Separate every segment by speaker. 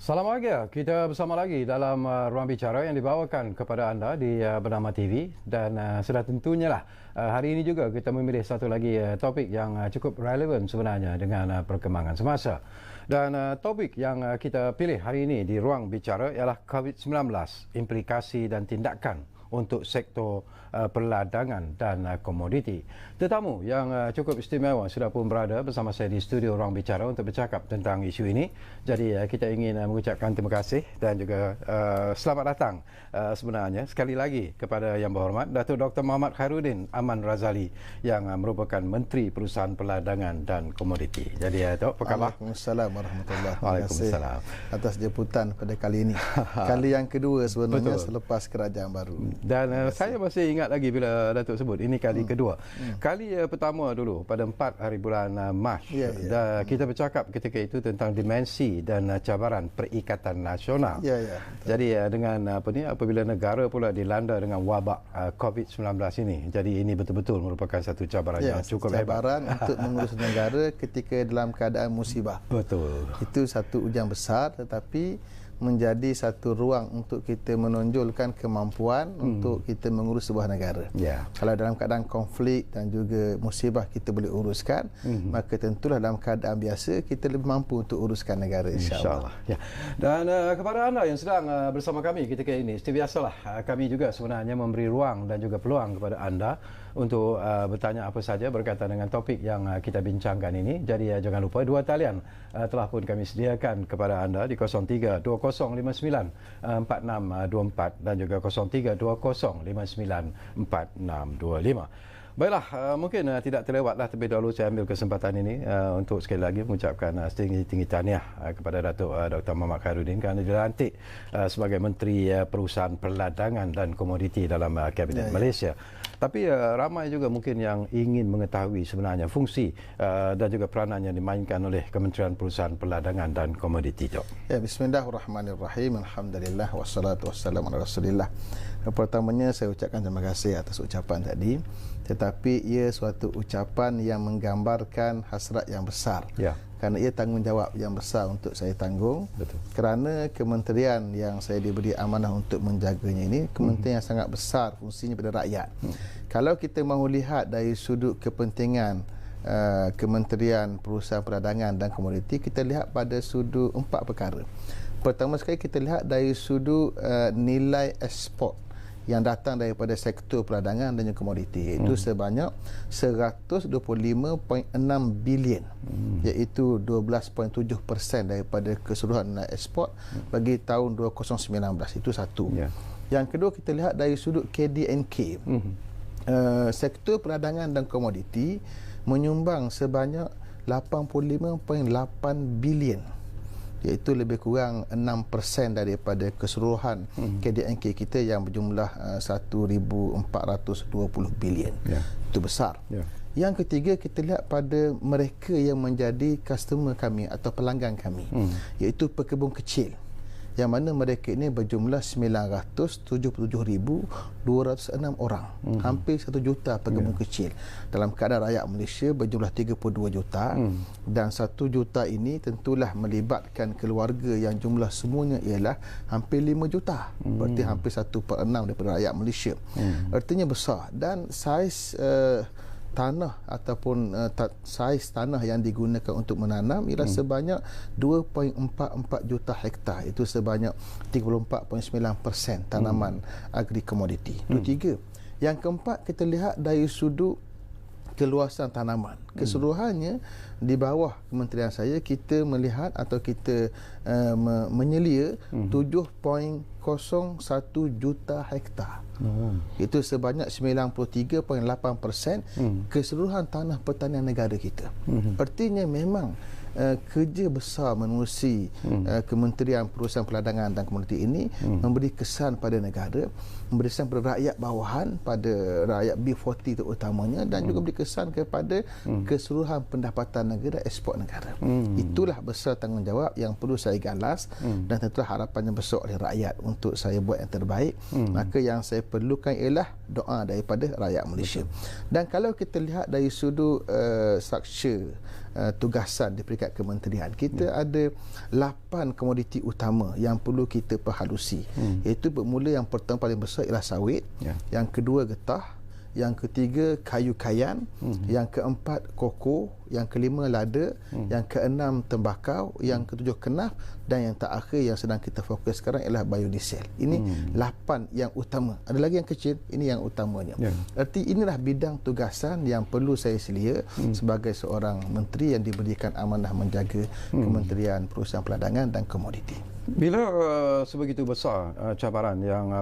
Speaker 1: Salam bahagia, kita bersama lagi dalam Ruang Bicara yang dibawakan kepada anda di Bernama TV dan sudah tentunya lah hari ini juga kita memilih satu lagi topik yang cukup relevan sebenarnya dengan perkembangan semasa. Dan topik yang kita pilih hari ini di Ruang Bicara ialah COVID-19, implikasi dan tindakan untuk sektor perladangan dan komoditi. Tetamu yang cukup istimewa sudah pun berada bersama saya di studio Ruang Bicara untuk bercakap tentang isu ini. Jadi kita ingin mengucapkan terima kasih dan juga selamat datang sebenarnya sekali lagi kepada Yang Berhormat Datuk Dr. Muhammad Khairuddin Aman Razali yang merupakan Menteri Perusahaan Perdagangan dan Komoditi. Jadi Datuk, apa khabar?
Speaker 2: Waalaikumsalam warahmatullahi wabarakatuh.
Speaker 1: Waalaikumsalam.
Speaker 2: Atas jemputan pada kali ini. Kali yang kedua sebenarnya. Betul. Selepas kerajaan baru.
Speaker 1: Dan saya masih ingat lagi bila Datuk sebut ini kali kedua. Kali pertama dulu pada 4 hari bulan Mac. Kita bercakap ketika itu tentang dimensi dan cabaran perikatan nasional. Jadi dengan apabila negara pula dilanda dengan wabak COVID-19 ini. Jadi ini betul-betul merupakan satu cabaran yang cukup hebat.
Speaker 2: Cabaran untuk mengurus negara ketika dalam keadaan musibah.
Speaker 1: Betul.
Speaker 2: Itu satu ujian besar, tetapi menjadi satu ruang untuk kita menonjolkan kemampuan untuk kita mengurus sebuah negara. Kalau dalam keadaan konflik dan juga musibah kita boleh uruskan, maka tentulah dalam keadaan biasa kita lebih mampu untuk uruskan negara, insya-Allah.
Speaker 1: Dan kepada anda yang sedang bersama kami ketika ini, seperti biasalah kami juga sebenarnya memberi ruang dan juga peluang kepada anda untuk bertanya apa saja berkaitan dengan topik yang kita bincangkan ini. Jadi jangan lupa dua talian telah pun kami sediakan kepada anda di 0320594624 dan juga 0320594625. Baiklah, mungkin tidak terlewatlah terlebih dahulu saya ambil kesempatan ini untuk sekali lagi mengucapkan setinggi-tinggi tahniah kepada Datuk Dr. Muhammad Khairuddin kerana dilantik sebagai Menteri Perusahaan Perdagangan dan Komoditi dalam Kabinet Malaysia. Tapi ramai juga mungkin yang ingin mengetahui sebenarnya fungsi dan juga peranan yang dimainkan oleh Kementerian Perusahaan Perdagangan dan Komoditi.
Speaker 2: Bismillahirrahmanirrahim. Alhamdulillah wassalatu wassalamu ala Rasulillah. Pertamanya saya ucapkan terima kasih atas ucapan tadi. Tetapi ia suatu ucapan yang menggambarkan hasrat yang besar. Kerana ia tanggungjawab yang besar untuk saya tanggung.
Speaker 1: Betul.
Speaker 2: Kerana kementerian yang saya diberi amanah untuk menjaganya ini, kementerian yang sangat besar fungsinya pada rakyat. Kalau kita mahu lihat dari sudut kepentingan Kementerian Perusahaan Perdagangan dan Komoditi, kita lihat pada sudut 4 perkara. Pertama sekali kita lihat dari sudut nilai ekspor yang datang daripada sektor perdagangan dan komoditi, iaitu sebanyak 125.6 bilion, iaitu 12.7% daripada keseluruhan nilai ekspor bagi tahun 2019. Itu satu. Yang kedua kita lihat dari sudut KDNK. Sektor perdagangan dan komoditi menyumbang sebanyak 85.8 bilion, iaitu lebih kurang 6% daripada keseluruhan KDNK kita yang berjumlah 1,420 bilion. Itu besar. Yang ketiga kita lihat pada mereka yang menjadi customer kami atau pelanggan kami, iaitu pekebun kecil, yang mana mereka ini berjumlah 977,206 orang. Hampir 1 juta pekebun kecil. Dalam keadaan rakyat Malaysia berjumlah 32 juta. Dan 1 juta ini tentulah melibatkan keluarga yang jumlah semuanya ialah hampir 5 juta. Berarti hampir 1/6 daripada rakyat Malaysia. Artinya besar. Dan saiz tanah ataupun saiz tanah yang digunakan untuk menanam ialah sebanyak 2.44 juta hektar. Itu sebanyak 34.9% tanaman agri-komoditi. Itu tiga. Yang keempat kita lihat dari sudut keluasan tanaman. Keseluruhannya di bawah kementerian saya kita melihat atau kita menyelia 7.01 juta hektar. Itu sebanyak 93.8% keseluruhan tanah pertanian negara kita. Artinya memang kerja besar menerusi Kementerian Perusahaan Perdagangan dan Komoditi ini memberi kesan pada negara, memberi kesan pada rakyat bawahan, pada rakyat B40 terutamanya, dan juga beri kesan kepada keseluruhan pendapatan negara, ekspor negara. Itulah besar tanggungjawab yang perlu saya galas, dan tentulah harapan yang besar oleh rakyat untuk saya buat yang terbaik. Maka yang saya perlukan ialah doa daripada rakyat Malaysia. Dan kalau kita lihat dari sudut struktur tugasan di peringkat kementerian, kita ada 8 komoditi utama yang perlu kita perhalusi. Iaitu bermula, yang pertama paling besar ialah sawit, yang kedua getah, yang ketiga kayu kayan, yang keempat koko, yang kelima lada, yang keenam tembakau, yang ketujuh kenaf, dan yang terakhir yang sedang kita fokus sekarang ialah biodiesel. Ini 8 yang utama. Ada lagi yang kecil, ini yang utamanya. Arti inilah bidang tugasan yang perlu saya selia sebagai seorang menteri yang diberikan amanah menjaga Kementerian Perusahaan Peladangan dan Komoditi.
Speaker 1: Bila sebegitu besar cabaran yang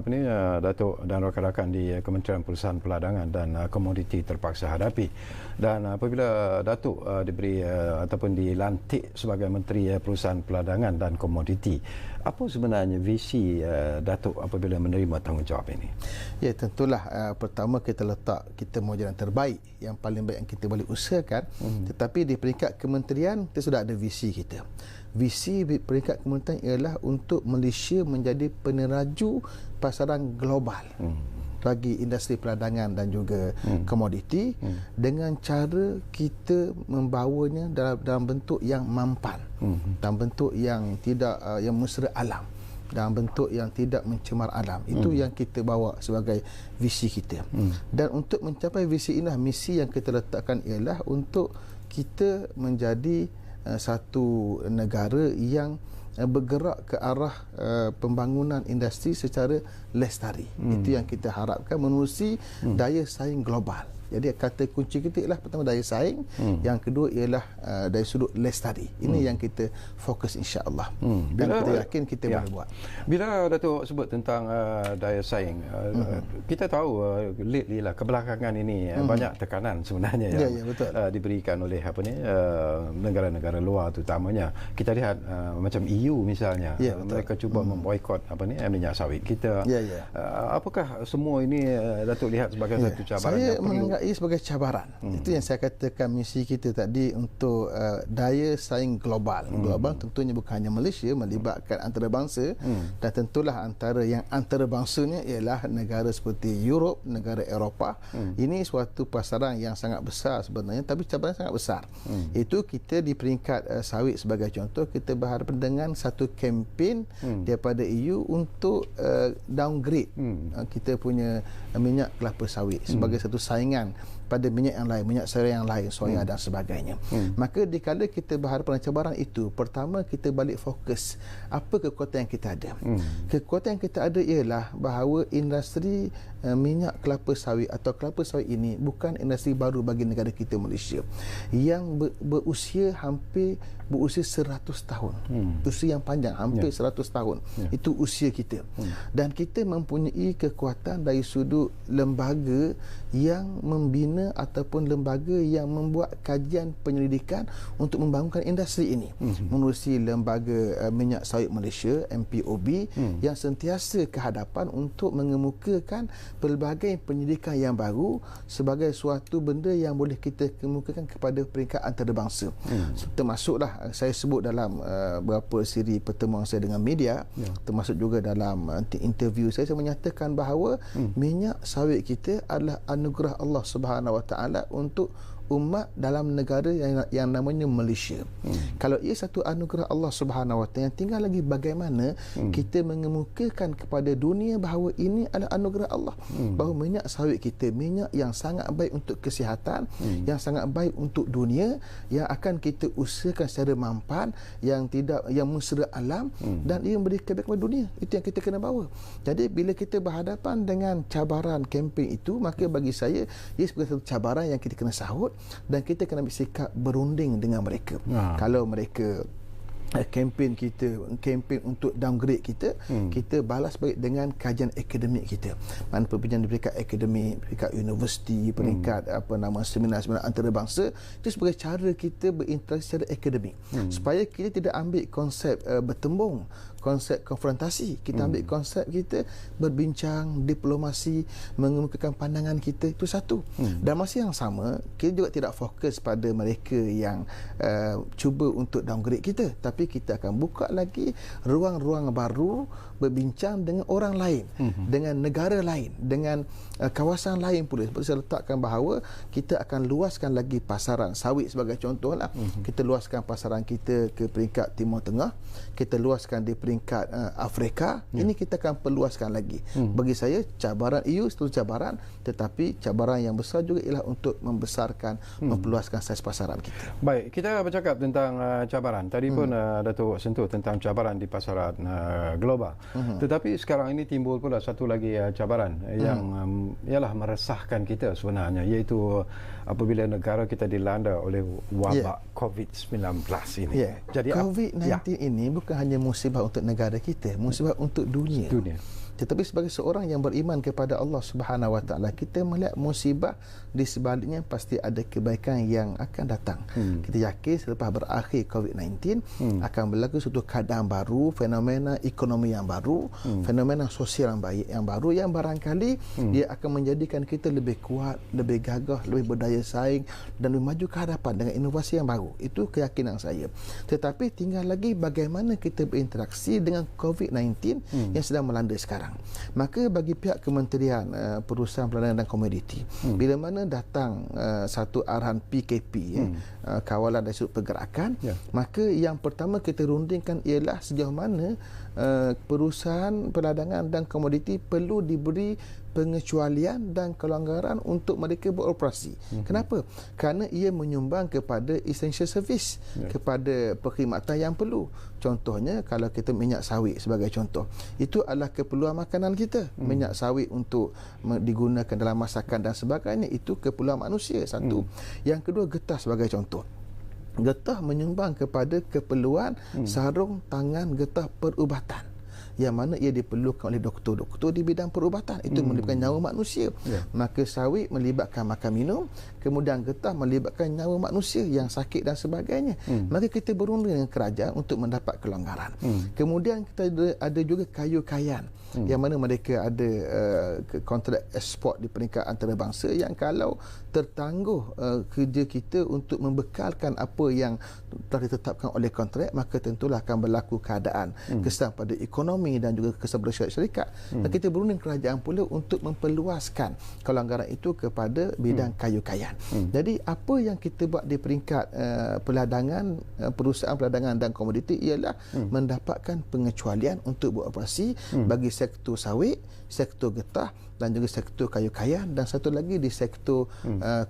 Speaker 1: Datuk dan rakan-rakan di Kementerian Perusahaan Peladangan dan Komoditi terpaksa hadapi, dan apabila Datuk diberi ataupun dilantik sebagai Menteri Perusahaan Peladangan dan Komoditi, apa sebenarnya visi Datuk apabila menerima tanggungjawab ini?
Speaker 2: Ya, tentulah pertama kita letak kita mau jalan terbaik, yang paling baik yang kita boleh usahakan. Tetapi di peringkat kementerian kita sudah ada visi kita. Visi peringkat kementerian ialah untuk Malaysia menjadi peneraju pasaran global bagi industri peladangan dan juga komoditi, dengan cara kita membawanya dalam bentuk yang mampan, dalam bentuk yang tidak yang mesra alam, dalam bentuk yang tidak mencemar alam. Itu yang kita bawa sebagai visi kita. Dan untuk mencapai visi inilah, misi yang kita letakkan ialah untuk kita menjadi satu negara yang bergerak ke arah pembangunan industri secara lestari. Itu yang kita harapkan, menerusi daya saing global. Jadi kata kunci kita ialah pertama daya saing, yang kedua ialah dari sudut lestari. Ini yang kita fokus, insya-Allah. Dan kita yakin kita boleh buat.
Speaker 1: Bila Datuk sebut tentang daya saing, kita tahu lately lah, kebelakangan ini banyak tekanan sebenarnya yang diberikan oleh negara-negara luar terutamanya. Kita lihat macam EU misalnya, mereka cuba memboikot minyak sawit kita. Apakah semua ini Datuk lihat sebagai satu cabaran
Speaker 2: saya
Speaker 1: yang perlu
Speaker 2: sebagai cabaran? Itu yang saya katakan misi kita tadi untuk daya saing global. Global tentunya bukan hanya Malaysia, melibatkan antarabangsa, dan tentulah antara yang antarabangsanya ialah negara seperti Europe, negara Eropah. Ini suatu pasaran yang sangat besar sebenarnya, tapi cabaran sangat besar. Itu kita di peringkat sawit sebagai contoh, kita berhadapan dengan satu kempen daripada EU untuk downgrade kita punya minyak kelapa sawit sebagai satu saingan pada minyak yang lain, minyak seri yang lain, soya dan sebagainya. Maka dikala kita berhadapan dengan cabaran itu, pertama kita balik fokus apa kekuatan yang kita ada. Kekuatan yang kita ada ialah bahawa industri minyak kelapa sawit atau kelapa sawit ini bukan industri baru bagi negara kita Malaysia, yang berusia 100 tahun. Usia yang panjang, hampir 100 tahun. Itu usia kita. Dan kita mempunyai kekuatan dari sudut lembaga yang membina ataupun lembaga yang membuat kajian penyelidikan untuk membangunkan industri ini. Menerusi Lembaga Minyak Sawit Malaysia, MPOB, yang sentiasa ke hadapan untuk mengemukakan pelbagai penyelidikan yang baru sebagai suatu benda yang boleh kita kemukakan kepada peringkat antarabangsa. Termasuklah saya sebut dalam beberapa siri pertemuan saya dengan media, termasuk juga dalam interview saya menyatakan bahawa minyak sawit kita adalah anugerah Allah Subhanahu Wa Taala untuk umat dalam negara yang namanya Malaysia. Kalau ia satu anugerah Allah Subhanahu Wa Taala, tinggal lagi bagaimana kita mengemukakan kepada dunia bahawa ini adalah anugerah Allah, bahawa minyak sawit kita minyak yang sangat baik untuk kesihatan, yang sangat baik untuk dunia, yang akan kita usahakan secara mampan, yang mesra alam, dan ia memberi kebaikan kepada dunia. Itu yang kita kena bawa. Jadi bila kita berhadapan dengan cabaran kempen itu, maka bagi saya ia sebagai satu cabaran yang kita kena sahut, dan kita kena bersikap berunding dengan mereka. Kalau mereka kempen kita, kempen untuk downgrade kita, kita balas balik dengan kajian akademik kita. Mana perbincangan di peringkat akademik, peringkat universiti, peringkat seminar-seminar antarabangsa, itu sebagai cara kita berinteraksi secara akademik. Supaya kita tidak ambil konsep bertembung, konsep konfrontasi. Kita ambil konsep kita berbincang, diplomasi, mengemukakan pandangan kita, itu satu. Dan masa yang sama, kita juga tidak fokus pada mereka yang cuba untuk downgrade kita, tapi kita akan buka lagi ruang-ruang baru berbincang dengan orang lain, dengan negara lain, dengan kawasan lain pula. Seperti saya letakkan bahawa kita akan luaskan lagi pasaran sawit sebagai contohlah. Kita luaskan pasaran kita ke peringkat Timur Tengah, kita luaskan di peringkat Afrika. Ini kita akan perluaskan lagi. Bagi saya, cabaran EU itu cabaran, tetapi cabaran yang besar juga ialah untuk membesarkan, memperluaskan saiz pasaran kita.
Speaker 1: Baik, kita bercakap tentang cabaran. Tadi pun Datuk sentuh tentang cabaran di pasaran global. Tetapi sekarang ini timbul pula satu lagi cabaran yang ialah meresahkan kita sebenarnya, iaitu apabila negara kita dilanda oleh wabak COVID-19 ini.
Speaker 2: Jadi COVID-19 ini bukan hanya musibah untuk negara kita, musibah untuk dunia. Tetapi sebagai seorang yang beriman kepada Allah Subhanahu Wa Taala, kita melihat musibah di sebaliknya pasti ada kebaikan yang akan datang. Kita yakin selepas berakhir COVID-19 akan berlaku suatu keadaan baru, fenomena ekonomi yang baru, fenomena sosial yang baik yang baru, yang barangkali dia akan menjadikan kita lebih kuat, lebih gagah, lebih berdaya saing dan lebih maju ke hadapan dengan inovasi yang baru. Itu keyakinan saya. Tetapi tinggal lagi bagaimana kita berinteraksi dengan COVID-19 yang sedang melanda sekarang. Maka bagi pihak Kementerian Perusahaan Perdagangan dan Komoditi, bila mana datang satu arahan PKP, kawalan dari sudut pergerakan, maka yang pertama kita rundingkan ialah sejauh mana perusahaan perdagangan dan komoditi perlu diberi pengecualian dan kelonggaran untuk mereka beroperasi. Kenapa? Kerana ia menyumbang kepada essential service, kepada perkhidmatan yang perlu. Contohnya, kalau kita minyak sawit sebagai contoh, itu adalah keperluan makanan kita. Minyak sawit untuk digunakan dalam masakan dan sebagainya, itu keperluan manusia, satu. Yang kedua, getah sebagai contoh. Getah menyumbang kepada keperluan sarung tangan getah perubatan, yang mana ia diperlukan oleh doktor-doktor di bidang perubatan. Itu melibatkan nyawa manusia. Maka sawit melibatkan makan minum, kemudian getah melibatkan nyawa manusia yang sakit dan sebagainya. Maka kita berunding dengan kerajaan untuk mendapat kelonggaran. Kemudian kita ada juga kayu-kayan, yang mana mereka ada kontrak ekspor di peringkat antarabangsa, yang kalau tertangguh kerja kita untuk membekalkan apa yang telah ditetapkan oleh kontrak, maka tentulah akan berlaku keadaan kesan pada ekonomi dan juga kesan pada syarikat. Dan kita berunding kerajaan pula untuk memperluaskan kelonggaran itu kepada bidang kayu-kayan. Jadi apa yang kita buat di peringkat perdagangan, perusahaan perdagangan dan komoditi ialah mendapatkan pengecualian untuk beroperasi bagi sektor sawit, sektor getah dan juga sektor kayu-kayan, dan satu lagi di sektor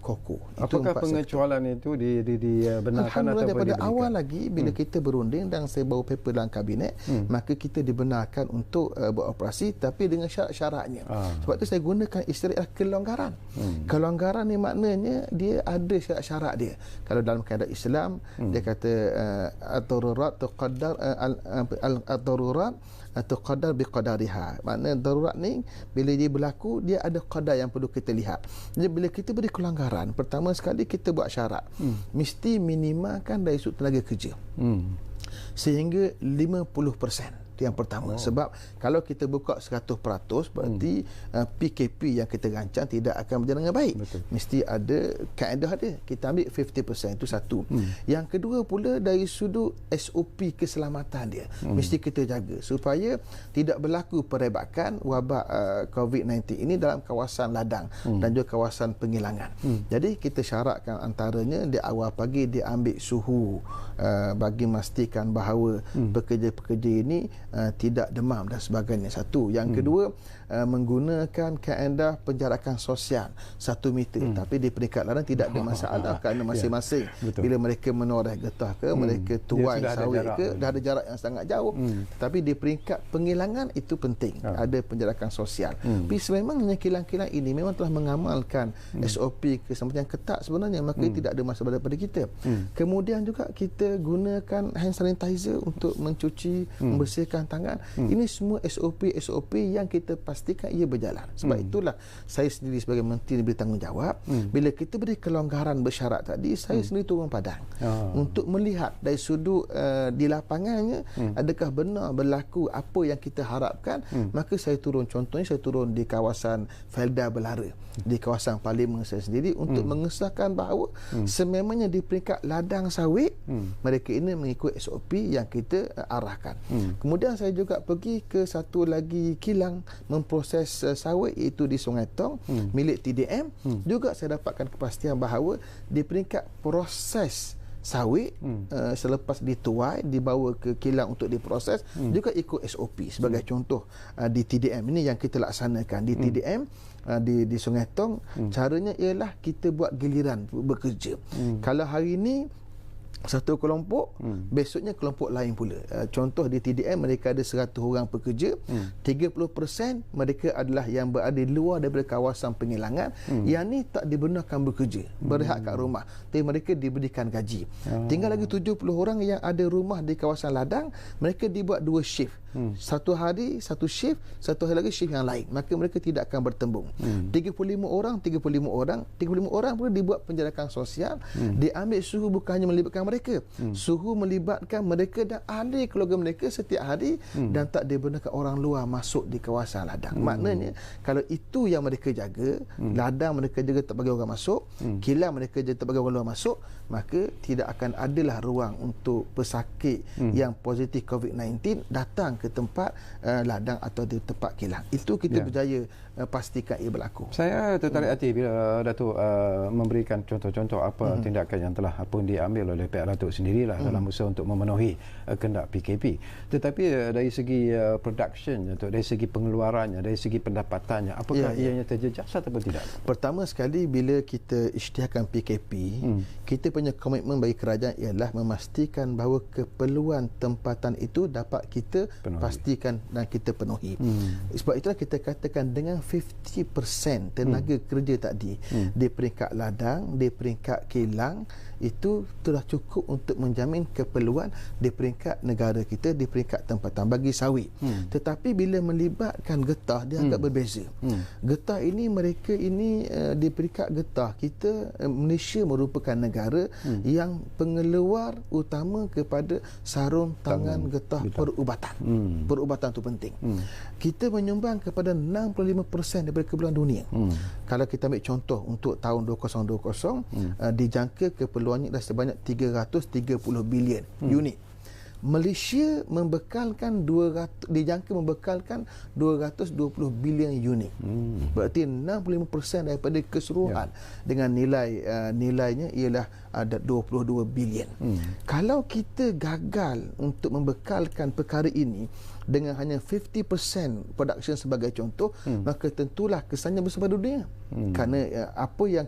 Speaker 2: koko.
Speaker 1: Apakah pengecualian itu dibenarkan atau
Speaker 2: daripada awal lagi bila kita berunding dan saya bawa paper dalam kabinet, maka kita dibenarkan untuk beroperasi, tapi dengan syarat-syaratnya. Sebab itu saya gunakan istilah kelonggaran. Kelonggaran ni maknanya dia ada syarat-syarat dia. Kalau dalam kaedah Islam, dia kata ad-darurat tuqaddar ad-darurat tuqaddar biqadariha. Maknanya darurat ni bila dia berlaku, dia ada qadar yang perlu kita lihat. Jadi bila kita beri kelonggaran, pertama sekali kita buat syarat. Mesti minimalkan dari sudut tenaga kerja. Sehingga 50%. Itu yang pertama. Sebab kalau kita buka 100%, berarti PKP yang kita rancang tidak akan berjalan dengan baik. Mesti ada kaedah dia. Kita ambil 50%, itu satu. Yang kedua pula, dari sudut SOP keselamatan dia, mesti kita jaga supaya tidak berlaku perebakan wabak COVID-19 ini dalam kawasan ladang dan juga kawasan penghilangan. Jadi kita syaratkan antaranya di awal pagi dia ambil suhu bagi memastikan bahawa pekerja-pekerja ini tidak demam dan sebagainya. Satu. Yang kedua, menggunakan kaedah penjarakan sosial 1 meter. Tapi di peringkat ladang tidak ada masalah kerana masing-masing bila mereka menoreh getah ke, mereka tuai sawit ke, dah ada jarak yang sangat jauh. Tapi di peringkat penghilangan itu penting, ada penjarakan sosial. Tapi sememangnya kilang-kilang ini memang telah mengamalkan SOP keselamatan yang ketat sebenarnya, maka tidak ada masalah daripada kita. Kemudian juga kita gunakan hand sanitizer untuk mencuci, membersihkan tangan. Ini semua SOP yang kita pastikan ia berjalan. Sebab itulah saya sendiri sebagai menteri bertanggungjawab, bila kita beri kelonggaran bersyarat tadi, saya sendiri turun padang untuk melihat dari sudut di lapangannya, adakah benar berlaku apa yang kita harapkan. Maka saya turun, contohnya saya turun di kawasan Felda Belara, di kawasan Parlimen saya sendiri, untuk mengesahkan bahawa sememangnya di peringkat ladang sawit mereka ini mengikut SOP yang kita arahkan. Kemudian saya juga pergi ke satu lagi kilang memproses sawit, iaitu di Sungai Tong, milik TDM. Juga saya dapatkan kepastian bahawa di peringkat proses sawit selepas dituai dibawa ke kilang untuk diproses juga ikut SOP. Sebagai contoh di TDM ini yang kita laksanakan di TDM di Sungai Tong, caranya ialah kita buat giliran bekerja. Kalau hari ini satu kelompok, besoknya kelompok lain pula. Contoh di TDM mereka ada 100 orang pekerja, 30% mereka adalah yang berada di luar daripada kawasan penghilangan. Yang ni tak dibenarkan bekerja, berehat kat rumah, tapi mereka diberikan gaji. Tinggal lagi 70 orang yang ada rumah di kawasan ladang, mereka dibuat 2 shift. Satu hari satu shift, satu hari lagi shift yang lain, maka mereka tidak akan bertembung. 35 orang pun dibuat penjarakan sosial. Diambil suhu bukan hanya melibatkan mereka, suhu melibatkan mereka dan ahli keluarga mereka setiap hari, dan tak dibenarkan orang luar masuk di kawasan ladang. Maknanya kalau itu yang mereka jaga, ladang mereka jaga tak bagi orang masuk, kilang mereka jaga tak bagi orang luar masuk, maka tidak akan adalah ruang untuk pesakit yang positif COVID-19 datang ke tempat ladang atau di tempat kilang. Itu kita berjaya pastikan ia berlaku.
Speaker 1: Saya tertarik hati bila Datuk memberikan contoh-contoh apa tindakan yang telah diambil oleh pihak Datuk sendirilah dalam usaha untuk memenuhi kehendak PKP. Tetapi dari segi production, dari segi pengeluarannya, dari segi pendapatannya, apakah ianya terjejas ataupun tidak? Pertama sekali, bila kita isytiharkan PKP, kita punya komitmen bagi kerajaan ialah memastikan bahawa keperluan tempatan itu dapat kita pastikan dan kita penuhi. Sebab itulah kita katakan dengan 50% tenaga kerja tadi di peringkat ladang, di peringkat kilang, itu telah cukup untuk menjamin keperluan di peringkat negara kita, di peringkat tempatan bagi sawit. Tetapi bila melibatkan getah, dia agak berbeza. Getah ini, mereka ini di peringkat getah kita, Malaysia merupakan negara yang pengeluar utama kepada sarung tangan getah perubatan. Perubatan itu penting. Kita menyumbang kepada 65% daripada keperluan dunia. Kalau kita ambil contoh untuk tahun 2020, dijangka keperluannya adalah sebanyak 330 bilion unit. Malaysia dijangka membekalkan 220 bilion unit. Berarti 65% daripada keseluruhan dengan nilainya ialah ada 22 bilion. Kalau kita gagal untuk membekalkan perkara ini dengan hanya 50% production sebagai contoh, maka tentulah kesannya besar pada dunia. Kerana apa yang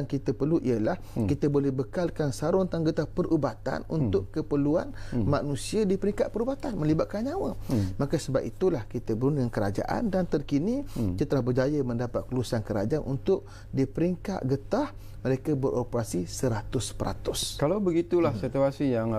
Speaker 1: kita perlu ialah kita boleh bekalkan sarung tangan getah perubatan untuk keperluan manusia di peringkat perubatan melibatkan nyawa. Maka sebab itulah kita berusaha dengan kerajaan, dan terkini kita telah berjaya mendapat kelulusan kerajaan untuk di peringkat getah mereka beroperasi 100%. Kalau begitulah situasi yang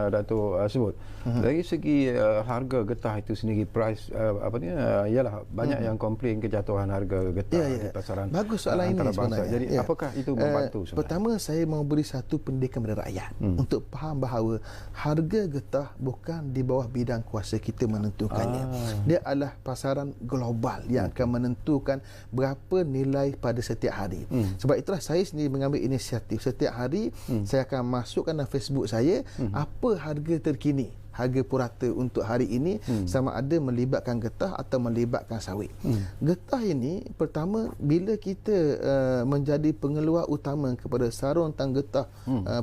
Speaker 1: Datuk sebut, dari segi harga getah itu sendiri, price ialah banyak yang komplain kejatuhan harga getah di pasaran.
Speaker 2: Bagus soalan ini sebenarnya.
Speaker 1: Jadi apakah itu membantu sebenarnya?
Speaker 2: Pertama, saya mau beri satu pendidikan kepada rakyat untuk faham bahawa harga getah bukan di bawah bidang kuasa kita menentukannya. Dia adalah pasaran global yang akan menentukan berapa nilai pada setiap hari. Sebab itulah saya sendiri mengambil inisiatif. Setiap hari saya akan masukkan dalam Facebook saya apa harga terkini, harga purata untuk hari ini, sama ada melibatkan getah atau melibatkan sawit. Getah ini, pertama, bila kita menjadi pengeluar utama kepada sarung tangan getah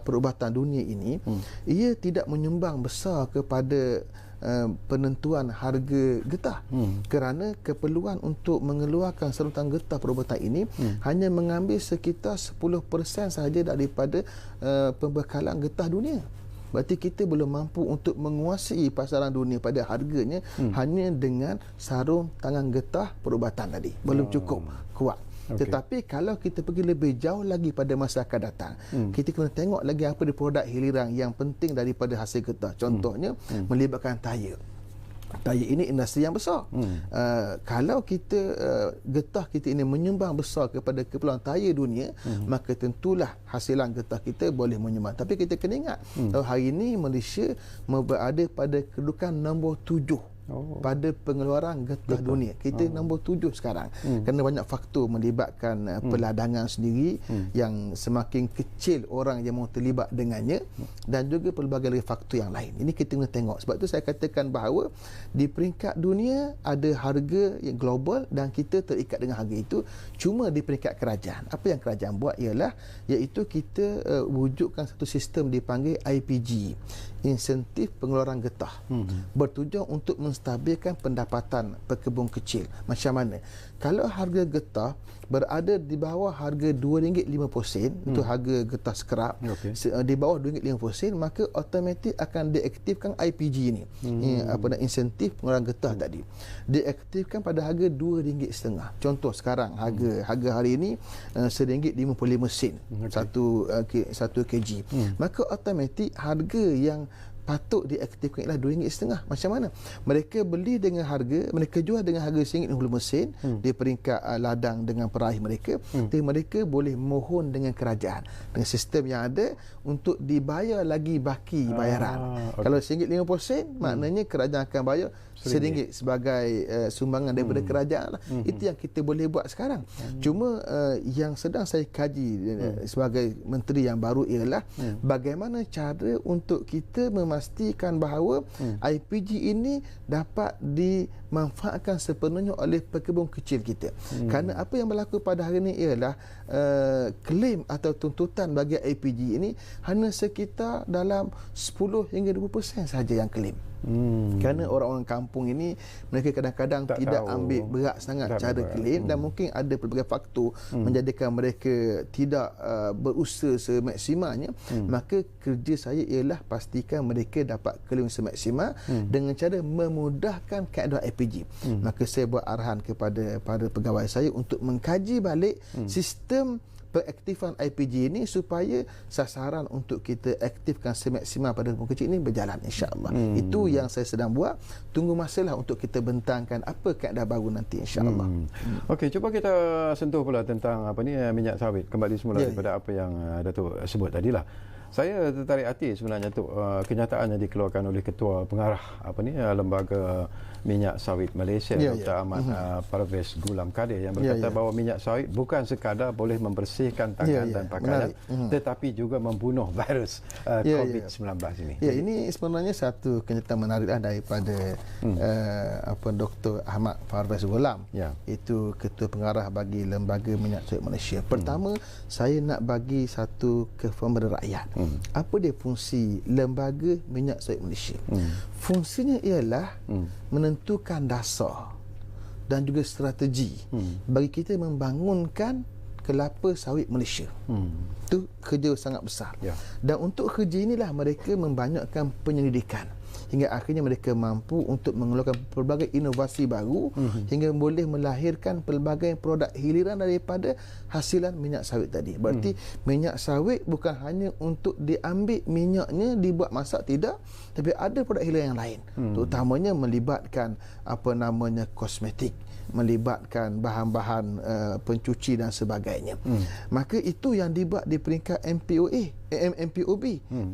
Speaker 2: perubatan dunia ini, ia tidak menyumbang besar kepada penentuan harga getah kerana keperluan untuk mengeluarkan serutan getah perubatan ini hanya mengambil sekitar 10% sahaja daripada pembekalan getah dunia. Berarti kita belum mampu untuk menguasai pasaran dunia pada harganya hanya dengan sarung tangan getah perubatan tadi. Belum cukup kuat. Tetapi kalau kita pergi lebih jauh lagi pada masa akan datang, kita kena tengok lagi apa di produk hiliran yang penting daripada hasil getah. Contohnya melibatkan tayar. Tayar ini industri yang besar. Kalau kita getah kita ini menyumbang besar kepada keperluan tayar dunia, maka tentulah hasilan getah kita boleh menyumbang. Tapi kita kena ingat, hari ini Malaysia berada pada kedudukan nombor 7 pada pengeluaran getah dunia. Kita nombor 7 sekarang. Kerana banyak faktor melibatkan peladangan sendiri yang semakin kecil orang yang mau terlibat dengannya, dan juga pelbagai faktor yang lain. Ini kita kena tengok. Sebab tu saya katakan bahawa di peringkat dunia ada harga yang global dan kita terikat dengan harga itu. Cuma di peringkat kerajaan, apa yang kerajaan buat ialah iaitu kita wujudkan satu sistem dipanggil IPG, insentif pengeluaran getah, bertujuan untuk menstabilkan pendapatan pekebun kecil. Macam mana? Kalau harga getah berada di bawah harga RM2.50, itu harga getah skrap, di bawah RM2.50, maka automatik akan diaktifkan IPG ini, insentif pengeluaran getah tadi. Diaktifkan pada harga RM2.50. Contoh sekarang harga hari ini RM1.55 satu kg. Maka automatik harga yang patut diaktifkan ialah RM2.50. Macam mana? Mereka beli dengan harga, mereka jual dengan harga RM1.50 di peringkat ladang dengan peraih mereka. Jadi mereka boleh mohon dengan kerajaan dengan sistem yang ada untuk dibayar lagi baki bayaran. Kalau RM1.50, maknanya kerajaan akan bayar RM1 sebagai sumbangan daripada kerajaan. Itu yang kita boleh buat sekarang. Cuma yang sedang saya kaji sebagai menteri yang baru ialah bagaimana cara untuk kita memastikan bahawa IPG ini dapat dimanfaatkan sepenuhnya oleh pekebun kecil kita. Kerana apa yang berlaku pada hari ini ialah klaim atau tuntutan bagi IPG ini hanya sekitar dalam 10 hingga 20% saja yang klaim. Kerana orang-orang kampung ini mereka kadang-kadang tidak ambil berat sangat cara klaim, dan mungkin ada pelbagai faktor menjadikan mereka tidak berusaha semaksimalnya. Maka kerja saya ialah pastikan mereka dapat klaim semaksimal dengan cara memudahkan kaedah IPG. Maka saya buat arahan kepada para pegawai saya untuk mengkaji balik sistem pengaktifan IPG ini supaya sasaran untuk kita aktifkan semaksimal pada pekebun kecil ini berjalan, insya-Allah. Itu yang saya sedang buat. Tunggu masalah untuk kita bentangkan apa kaedah baru nanti, insya-Allah.
Speaker 1: Okey, cuba kita sentuh pula tentang minyak sawit kembali semula daripada apa yang Datuk sebut tadilah. Saya tertarik hati sebenarnya tu kenyataan yang dikeluarkan oleh ketua pengarah lembaga minyak sawit Malaysia, Dr. Ahmad Parvez Gulam Kadir, yang berkata bahawa minyak sawit bukan sekadar boleh membersihkan tangan dan pakaian, tetapi juga membunuh virus COVID-19 ini.
Speaker 2: Ya, ini sebenarnya satu kenyataan menarik daripada Dr. Ahmad Parvez Gulam, itu ketua pengarah bagi lembaga minyak sawit Malaysia. Pertama, saya nak bagi satu kefahaman rakyat. Apa dia fungsi lembaga minyak sawit Malaysia? Fungsinya ialah menentukan dasar dan juga strategi bagi kita membangunkan kelapa sawit Malaysia. Itu kerja sangat besar. Dan untuk kerja inilah mereka membanyakkan penyelidikan hingga akhirnya mereka mampu untuk mengeluarkan pelbagai inovasi baru hingga boleh melahirkan pelbagai produk hiliran daripada hasilan minyak sawit tadi. Berarti minyak sawit bukan hanya untuk diambil minyaknya dibuat masak, tidak, tapi ada produk hiliran yang lain, terutamanya melibatkan kosmetik, melibatkan bahan-bahan pencuci dan sebagainya. Maka itu yang dibuat di peringkat MPOB,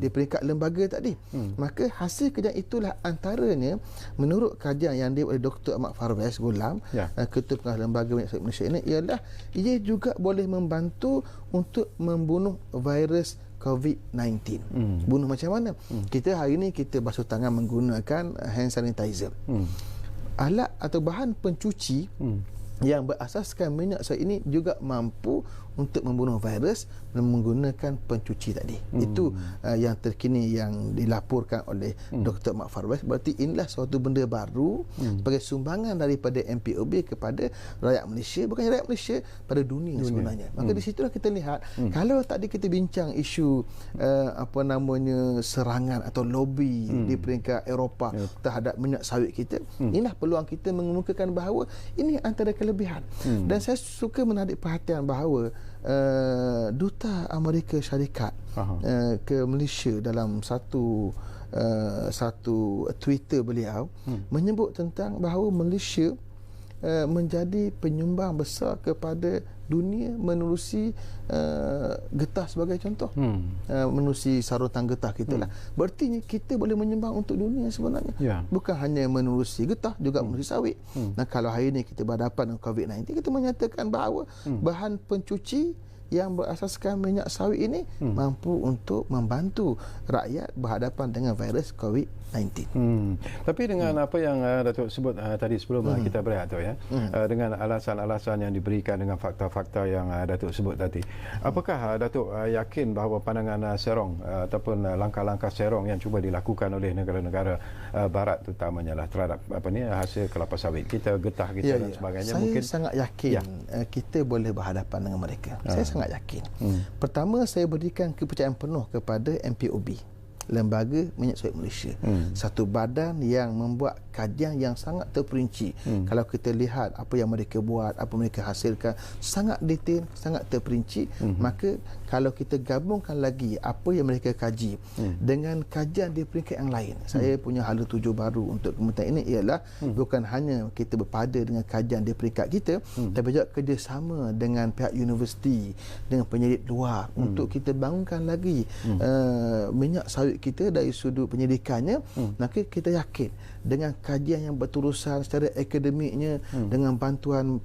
Speaker 2: di peringkat lembaga tadi. Maka hasil kerjaan itulah antaranya menurut kajian yang dibuat oleh Dr. Ahmad Parvez Gulam, ketua pengarah lembaga minyak sawit Malaysia ini, ialah ia juga boleh membantu untuk membunuh virus COVID-19. Bunuh macam mana? Kita hari ini kita basuh tangan menggunakan hand sanitizer. Alat atau bahan pencuci yang berasaskan minyak sawit ini juga mampu untuk membunuh virus dan menggunakan pencuci tadi. Itu yang terkini yang dilaporkan oleh Dr. Mak Farwais. Berarti inilah suatu benda baru sebagai sumbangan daripada MPOB kepada rakyat Malaysia, bukan rakyat Malaysia, pada dunia. Sebenarnya. Maka di situlah kita lihat, kalau tadi kita bincang isu serangan atau lobby di peringkat Eropah terhadap minyak sawit kita, inilah peluang kita mengemukakan bahawa ini antara kelebihan. Dan saya suka menarik perhatian bahawa Duta Amerika Syarikat ke Malaysia dalam satu Twitter beliau menyebut tentang bahawa Malaysia menjadi penyumbang besar kepada dunia menerusi getah sebagai contoh, menerusi sarutan getah kita lah. Berarti kita boleh menyumbang untuk dunia sebenarnya, bukan hanya menerusi getah, juga menerusi sawit. Dan kalau hari ini kita berhadapan dengan COVID-19, kita menyatakan bahawa bahan pencuci yang berasaskan minyak sawit ini mampu untuk membantu rakyat berhadapan dengan virus COVID-19.
Speaker 1: Tapi dengan apa yang Datuk sebut tadi sebelum kita berehat tu ya, dengan alasan-alasan yang diberikan dengan fakta-fakta yang Datuk sebut tadi, apakah Datuk yakin bahawa pandangan serong ataupun langkah-langkah serong yang cuba dilakukan oleh negara-negara barat terutamanya lah terhadap hasil kelapa sawit kita, getah kita dan sebagainya,
Speaker 2: saya sangat yakin kita boleh berhadapan dengan mereka. Saya sangat yakin. Pertama, saya berikan kepercayaan penuh kepada MPOB, Lembaga Minyak Sawit Malaysia, satu badan yang membuat kajian yang sangat terperinci. Kalau kita lihat apa yang mereka buat, apa mereka hasilkan, sangat detail, sangat terperinci. Maka kalau kita gabungkan lagi apa yang mereka kaji dengan kajian di peringkat yang lain, saya punya hala tuju baru untuk kementerian ini ialah bukan hanya kita berpada dengan kajian di peringkat kita, tapi juga kerjasama dengan pihak universiti, dengan penyelidik luar untuk kita bangunkan lagi minyak sawit kita dari sudut penyidikannya. Maka kita yakin dengan kajian yang berterusan secara akademiknya, dengan bantuan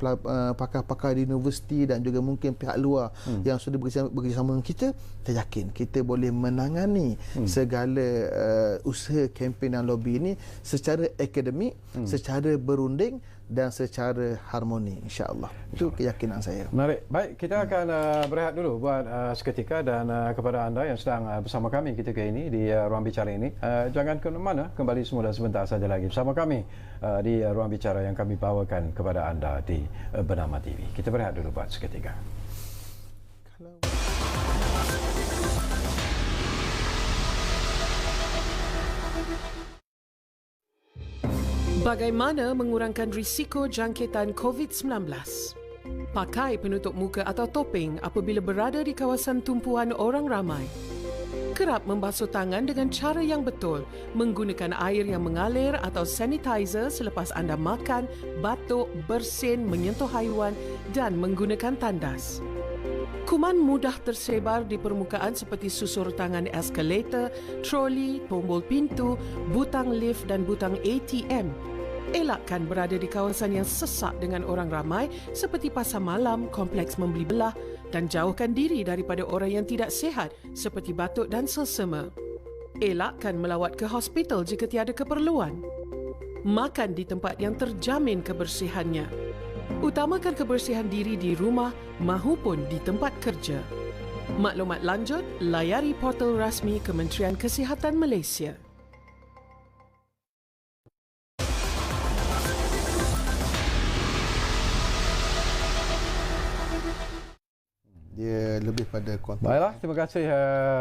Speaker 2: pakar-pakar di universiti dan juga mungkin pihak luar yang sudah bekerjasama dengan kita, saya yakin kita boleh menangani segala usaha kempen dan lobby ini secara akademik, secara berunding dan secara harmoni, insya-Allah. Itu keyakinan saya.
Speaker 1: Menarik. Baik, kita akan berehat dulu buat seketika, dan kepada anda yang sedang bersama kami ketika ini di Ruang Bicara ini, jangan ke mana, kembali semula sebentar saja lagi bersama kami di Ruang Bicara yang kami bawakan kepada anda di Bernama TV. Kita berehat dulu buat seketika.
Speaker 3: Bagaimana mengurangkan risiko jangkitan COVID-19? Pakai penutup muka atau topeng apabila berada di kawasan tumpuan orang ramai. Kerap membasuh tangan dengan cara yang betul, menggunakan air yang mengalir atau sanitizer selepas anda makan, batuk, bersin, menyentuh haiwan dan menggunakan tandas. Kuman mudah tersebar di permukaan seperti susur tangan eskalator, troli, tombol pintu, butang lift dan butang ATM. Elakkan berada di kawasan yang sesak dengan orang ramai seperti pasar malam, kompleks membeli belah, dan jauhkan diri daripada orang yang tidak sihat seperti batuk dan selsema. Elakkan melawat ke hospital jika tiada keperluan. Makan di tempat yang terjamin kebersihannya. Utamakan kebersihan diri di rumah mahupun di tempat kerja. Maklumat lanjut, layari portal rasmi Kementerian Kesihatan Malaysia.
Speaker 2: Dia lebih pada konteks.
Speaker 1: Baiklah, terima kasih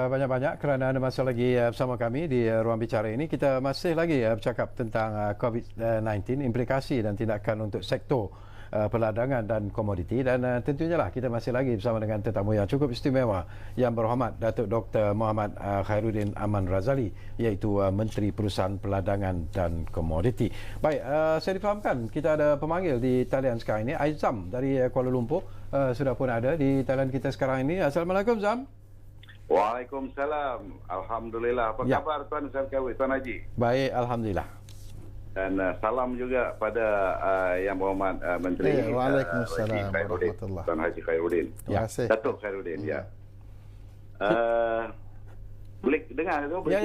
Speaker 1: banyak-banyak kerana anda masih lagi bersama kami di Ruang Bicara ini. Kita masih lagi bercakap tentang COVID-19, implikasi dan tindakan untuk sektor perladangan dan komoditi, dan tentunya lah kita masih lagi bersama dengan tetamu yang cukup istimewa yang berhormat Datuk Dr. Muhammad Khairuddin Aman Razali, iaitu Menteri Perusahaan Perladangan dan Komoditi. Baik, saya difahamkan kita ada pemanggil di talian sekarang ini, Aizam dari Kuala Lumpur. Sudah pun ada di talian kita sekarang ini. Assalamualaikum, Zam.
Speaker 4: Waalaikumsalam. Alhamdulillah. Apa khabar Tuan Sarkawi, Tuan Haji?
Speaker 1: Baik, Alhamdulillah.
Speaker 4: Dan salam juga pada Yang Berhormat Menteri
Speaker 2: Waalaikumsalam
Speaker 4: warahmatullahi, Tuan Haji Khairuddin.
Speaker 2: Terima kasih.
Speaker 4: Datuk Khairuddin, ya. Boleh dengar ke?
Speaker 1: Ya,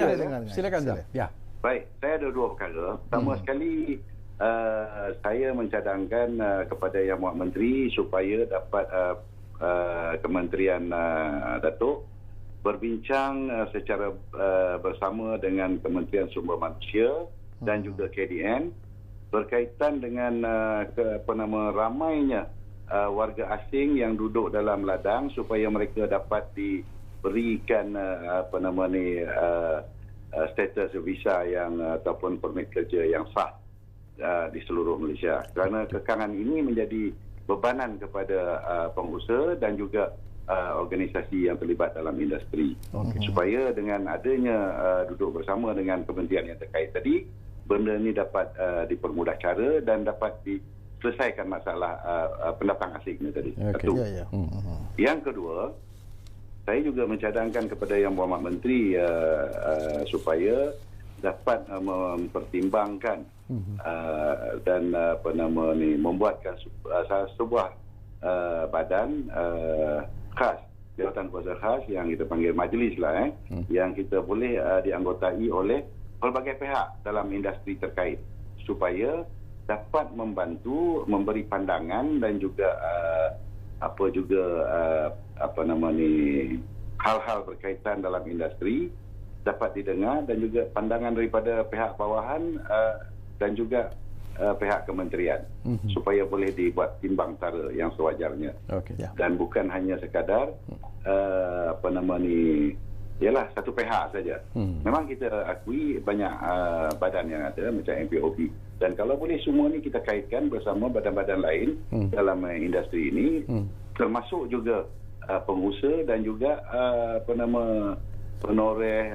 Speaker 1: silakan, Zam. Ya.
Speaker 4: Baik, saya ada dua perkara. Pertama sekali, saya mencadangkan kepada Yang Berhormat Menteri supaya dapat Kementerian Datuk berbincang secara bersama dengan Kementerian Sumber Manusia dan juga KDN berkaitan dengan ramainya warga asing yang duduk dalam ladang supaya mereka dapat diberikan status visa yang ataupun permit kerja yang sah di seluruh Malaysia. Kerana kekangan ini menjadi bebanan kepada pengusaha dan juga organisasi yang terlibat dalam industri. Supaya dengan adanya duduk bersama dengan kementerian yang terkait tadi, benda ini dapat dipermudah cara dan dapat diselesaikan masalah pendatang asing tadi. Satu. Yang kedua, saya juga mencadangkan kepada Yang Berhormat Menteri supaya dapat mempertimbangkan dan membuatkan sebuah badan khas, jawatan kuasa khas yang kita panggil majlis lah, yang kita boleh dianggotai oleh pelbagai pihak dalam industri terkait supaya dapat membantu memberi pandangan dan juga hal-hal berkaitan dalam industri dapat didengar dan juga pandangan daripada pihak bawahan dan juga pihak kementerian supaya boleh dibuat timbang tara yang sewajarnya. Dan bukan hanya sekadar ialah satu pihak saja. Memang kita akui banyak badan yang ada macam MPOB, dan kalau boleh semua ni kita kaitkan bersama badan-badan lain dalam industri ini, termasuk juga pengusaha dan juga penoreh,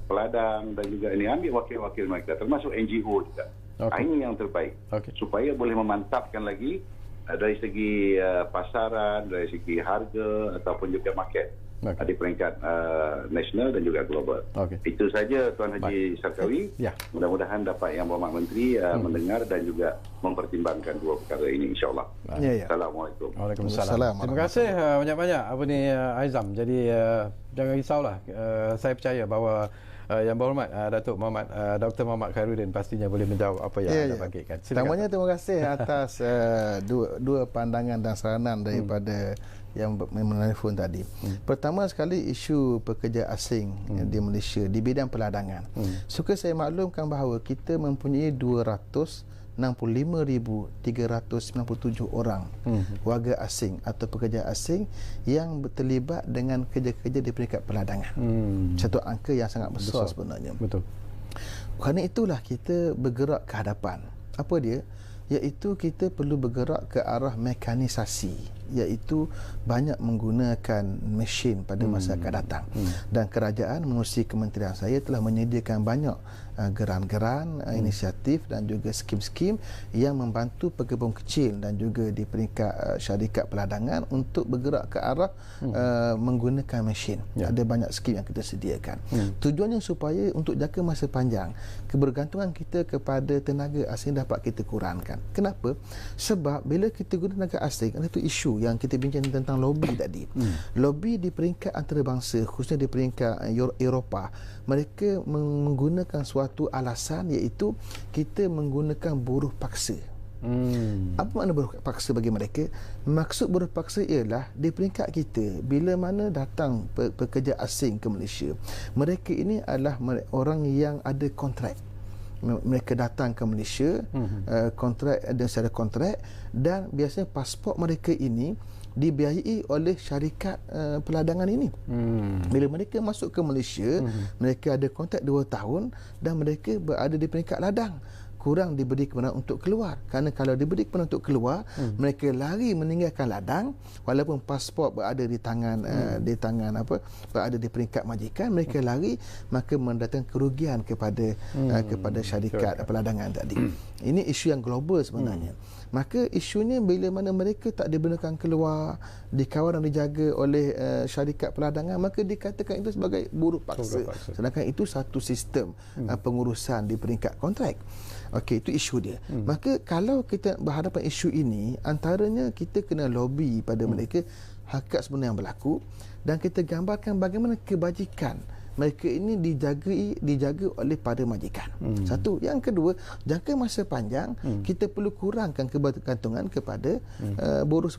Speaker 4: peladang dan juga ini ambil wakil-wakil mereka, termasuk NGO juga. Ini yang terbaik supaya boleh memantapkan lagi dari segi pasaran, dari segi harga ataupun juga market di peringkat nasional dan juga global. Itu saja Tuan Haji Sarkawi. Mudah-mudahan dapat Yang Berhormat Menteri mendengar dan juga mempertimbangkan dua perkara ini, insya-Allah. Assalamualaikum.
Speaker 1: Waalaikumsalam. Terima kasih banyak-banyak Aizam. Jadi jangan risaulah. Saya percaya bahawa Yang Berhormat Datuk Muhammad Dr. Muhammad Khairuddin pastinya boleh menjawab apa yang anda bagikan.
Speaker 2: Pertamanya terima kasih atas dua pandangan dan saranan daripada yang menelpon tadi. Pertama sekali, isu pekerja asing di Malaysia di bidang peladangan. Suka saya maklumkan bahawa kita mempunyai 265,397 orang warga asing atau pekerja asing yang terlibat dengan kerja-kerja di peringkat peladangan. Satu angka yang sangat besar sebenarnya.
Speaker 1: Betul.
Speaker 2: Kerana itulah kita bergerak ke hadapan. Apa dia? Iaitu kita perlu bergerak ke arah mekanisasi, iaitu banyak menggunakan mesin pada masa akan datang. Dan kerajaan menerusi kementerian saya telah menyediakan banyak geran-geran, inisiatif dan juga skim-skim yang membantu pekebun kecil dan juga di peringkat syarikat peladangan untuk bergerak ke arah menggunakan mesin. Ada banyak skim yang kita sediakan. Tujuannya supaya untuk jangka masa panjang kebergantungan kita kepada tenaga asing dapat kita kurangkan. Kenapa? Sebab bila kita guna tenaga asing, ada tu isu yang kita bincang tentang lobby tadi. Lobby di peringkat antarabangsa, khususnya di peringkat Eropah, mereka menggunakan suatu alasan, iaitu kita menggunakan buruh paksa. Apa makna buruh paksa bagi mereka? Maksud buruh paksa ialah di peringkat kita, bila mana datang pekerja asing ke Malaysia, mereka ini adalah orang yang ada kontrak. Mereka datang ke Malaysia, kontrak ada secara kontrak, dan biasanya pasport mereka ini dibiayai oleh syarikat peladangan ini. Bila mereka masuk ke Malaysia, mereka ada kontrak 2 tahun dan mereka berada di peringkat ladang. Kurang diberi kebenaran untuk keluar. Kerana kalau diberi kebenaran untuk keluar, mereka lari meninggalkan ladang, walaupun pasport berada di tangan berada di peringkat majikan, mereka lari, maka mendatangkan kerugian kepada syarikat peladangan tadi. Ini isu yang global sebenarnya. Maka isunya bila mana mereka tak dibenarkan keluar, dikawal dan dijaga oleh syarikat peladangan, maka dikatakan itu sebagai buruh paksa. Sedangkan itu satu sistem pengurusan di peringkat kontrak. Okey, itu isu dia. Maka kalau kita berhadapan isu ini, antaranya kita kena lobby pada mereka hakikat sebenar yang berlaku, dan kita gambarkan bagaimana kebajikan mereka ini dijaga oleh pada majikan. Satu. Yang kedua, jangka masa panjang kita perlu kurangkan kebergantungan kepada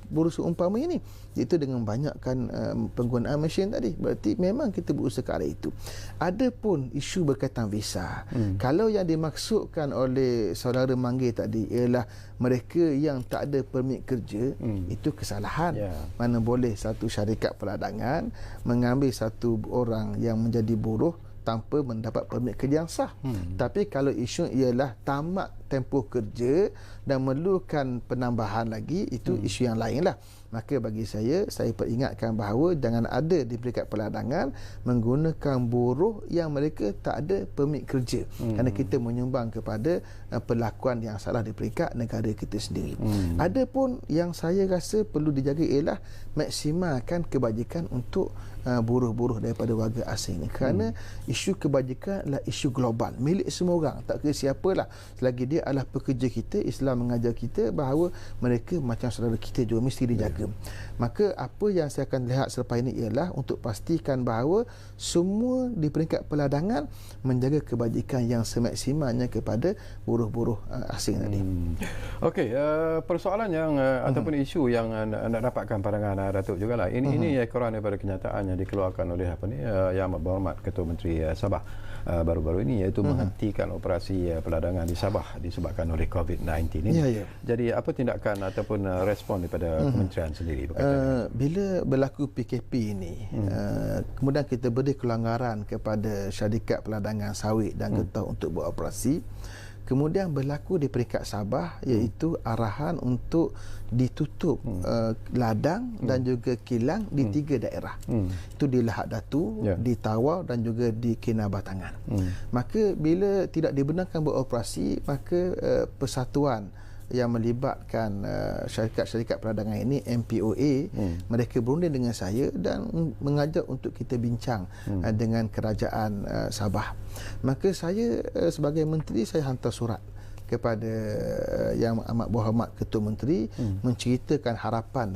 Speaker 2: buruh seumpama ini, iaitu dengan banyakkan penggunaan mesin tadi. Berarti memang kita berusaha ke arah itu. Adapun isu berkaitan visa, kalau yang dimaksudkan oleh saudara Manggil tadi ialah mereka yang tak ada permit kerja, itu kesalahan. Mana boleh satu syarikat peladangan mengambil satu orang yang menjadi buruh tanpa mendapat permit kerja yang sah. Tapi kalau isu ialah tamat tempoh kerja dan memerlukan penambahan lagi, itu isu yang lain lah. Maka bagi saya peringatkan bahawa jangan ada di peringkat peladangan menggunakan buruh yang mereka tak ada permit kerja, kerana kita menyumbang kepada perlakuan yang salah di peringkat negara kita sendiri. Adapun yang saya rasa perlu dijaga ialah maksimalkan kebajikan untuk buruh-buruh daripada warga asing ini, kerana isu kebajikan adalah isu global, milik semua orang, tak kira siapalah, selagi dia adalah pekerja kita. Islam mengajar kita bahawa mereka macam saudara kita juga, mesti dijaga. Maka apa yang saya akan lihat selepas ini ialah untuk pastikan bahawa semua di peringkat peladangan menjaga kebajikan yang semaksimalnya kepada buruh-buruh asing tadi.
Speaker 1: Okey, persoalan yang ataupun isu yang nak dapatkan pandangan Datuk jugalah. Ini ekoran daripada kenyataan yang dikeluarkan oleh Yang Amat Berhormat Ketua Menteri Sabah baru-baru ini, iaitu menghentikan operasi peladangan di Sabah disebabkan oleh COVID-19 ini. Jadi apa tindakan ataupun respon daripada kementerian sendiri berkaitan
Speaker 2: bila berlaku PKP ini, kemudian kita beri kelonggaran kepada syarikat peladangan sawit dan getah untuk beroperasi, kemudian berlaku di peringkat Sabah, iaitu arahan untuk ditutup ladang dan juga kilang di 3 daerah. Itu di Lahad Datu, di Tawau dan juga di Kinabatangan. Maka bila tidak dibenarkan beroperasi, maka persatuan yang melibatkan syarikat-syarikat peladangan ini, MPOA, mereka berunding dengan saya dan mengajak untuk kita bincang dengan kerajaan Sabah. Maka saya sebagai menteri, saya hantar surat kepada Yang Amat Berhormat Ketua Menteri menceritakan harapan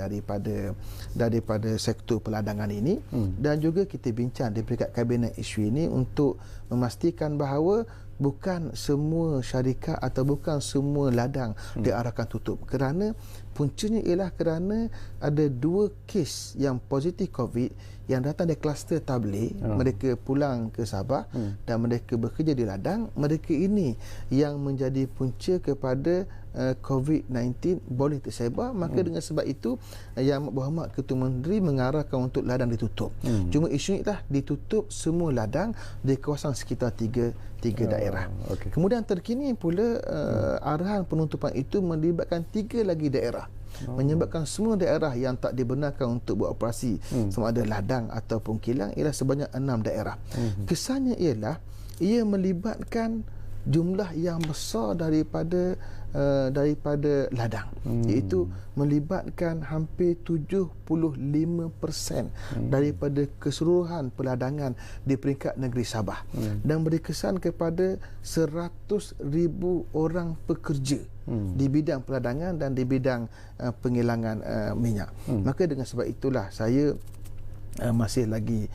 Speaker 2: daripada sektor peladangan ini, dan juga kita bincang di peringkat kabinet isu ini untuk memastikan bahawa bukan semua syarikat atau bukan semua ladang diarahkan tutup, kerana puncanya ialah kerana ada 2 kes yang positif COVID yang datang dari kluster tabligh. Mereka pulang ke Sabah dan mereka bekerja di ladang. Mereka ini yang menjadi punca kepada COVID-19 boleh tersebar. Maka dengan sebab itu Yang Amat Berhormat Ketua Menteri mengarahkan untuk ladang ditutup. Cuma isu inilah ditutup semua ladang di kawasan sekitar tiga daerah. Kemudian terkini pula arahan penutupan itu melibatkan 3 lagi daerah, menyebabkan semua daerah yang tak dibenarkan untuk beroperasi sama ada ladang ataupun kilang ialah sebanyak 6 daerah. Kesannya ialah ia melibatkan jumlah yang besar daripada ladang, iaitu melibatkan hampir 75% daripada keseluruhan peladangan di peringkat negeri Sabah, dan beri kesan kepada 100,000 orang pekerja di bidang peladangan dan di bidang penghilangan minyak. Maka dengan sebab itulah saya masih lagi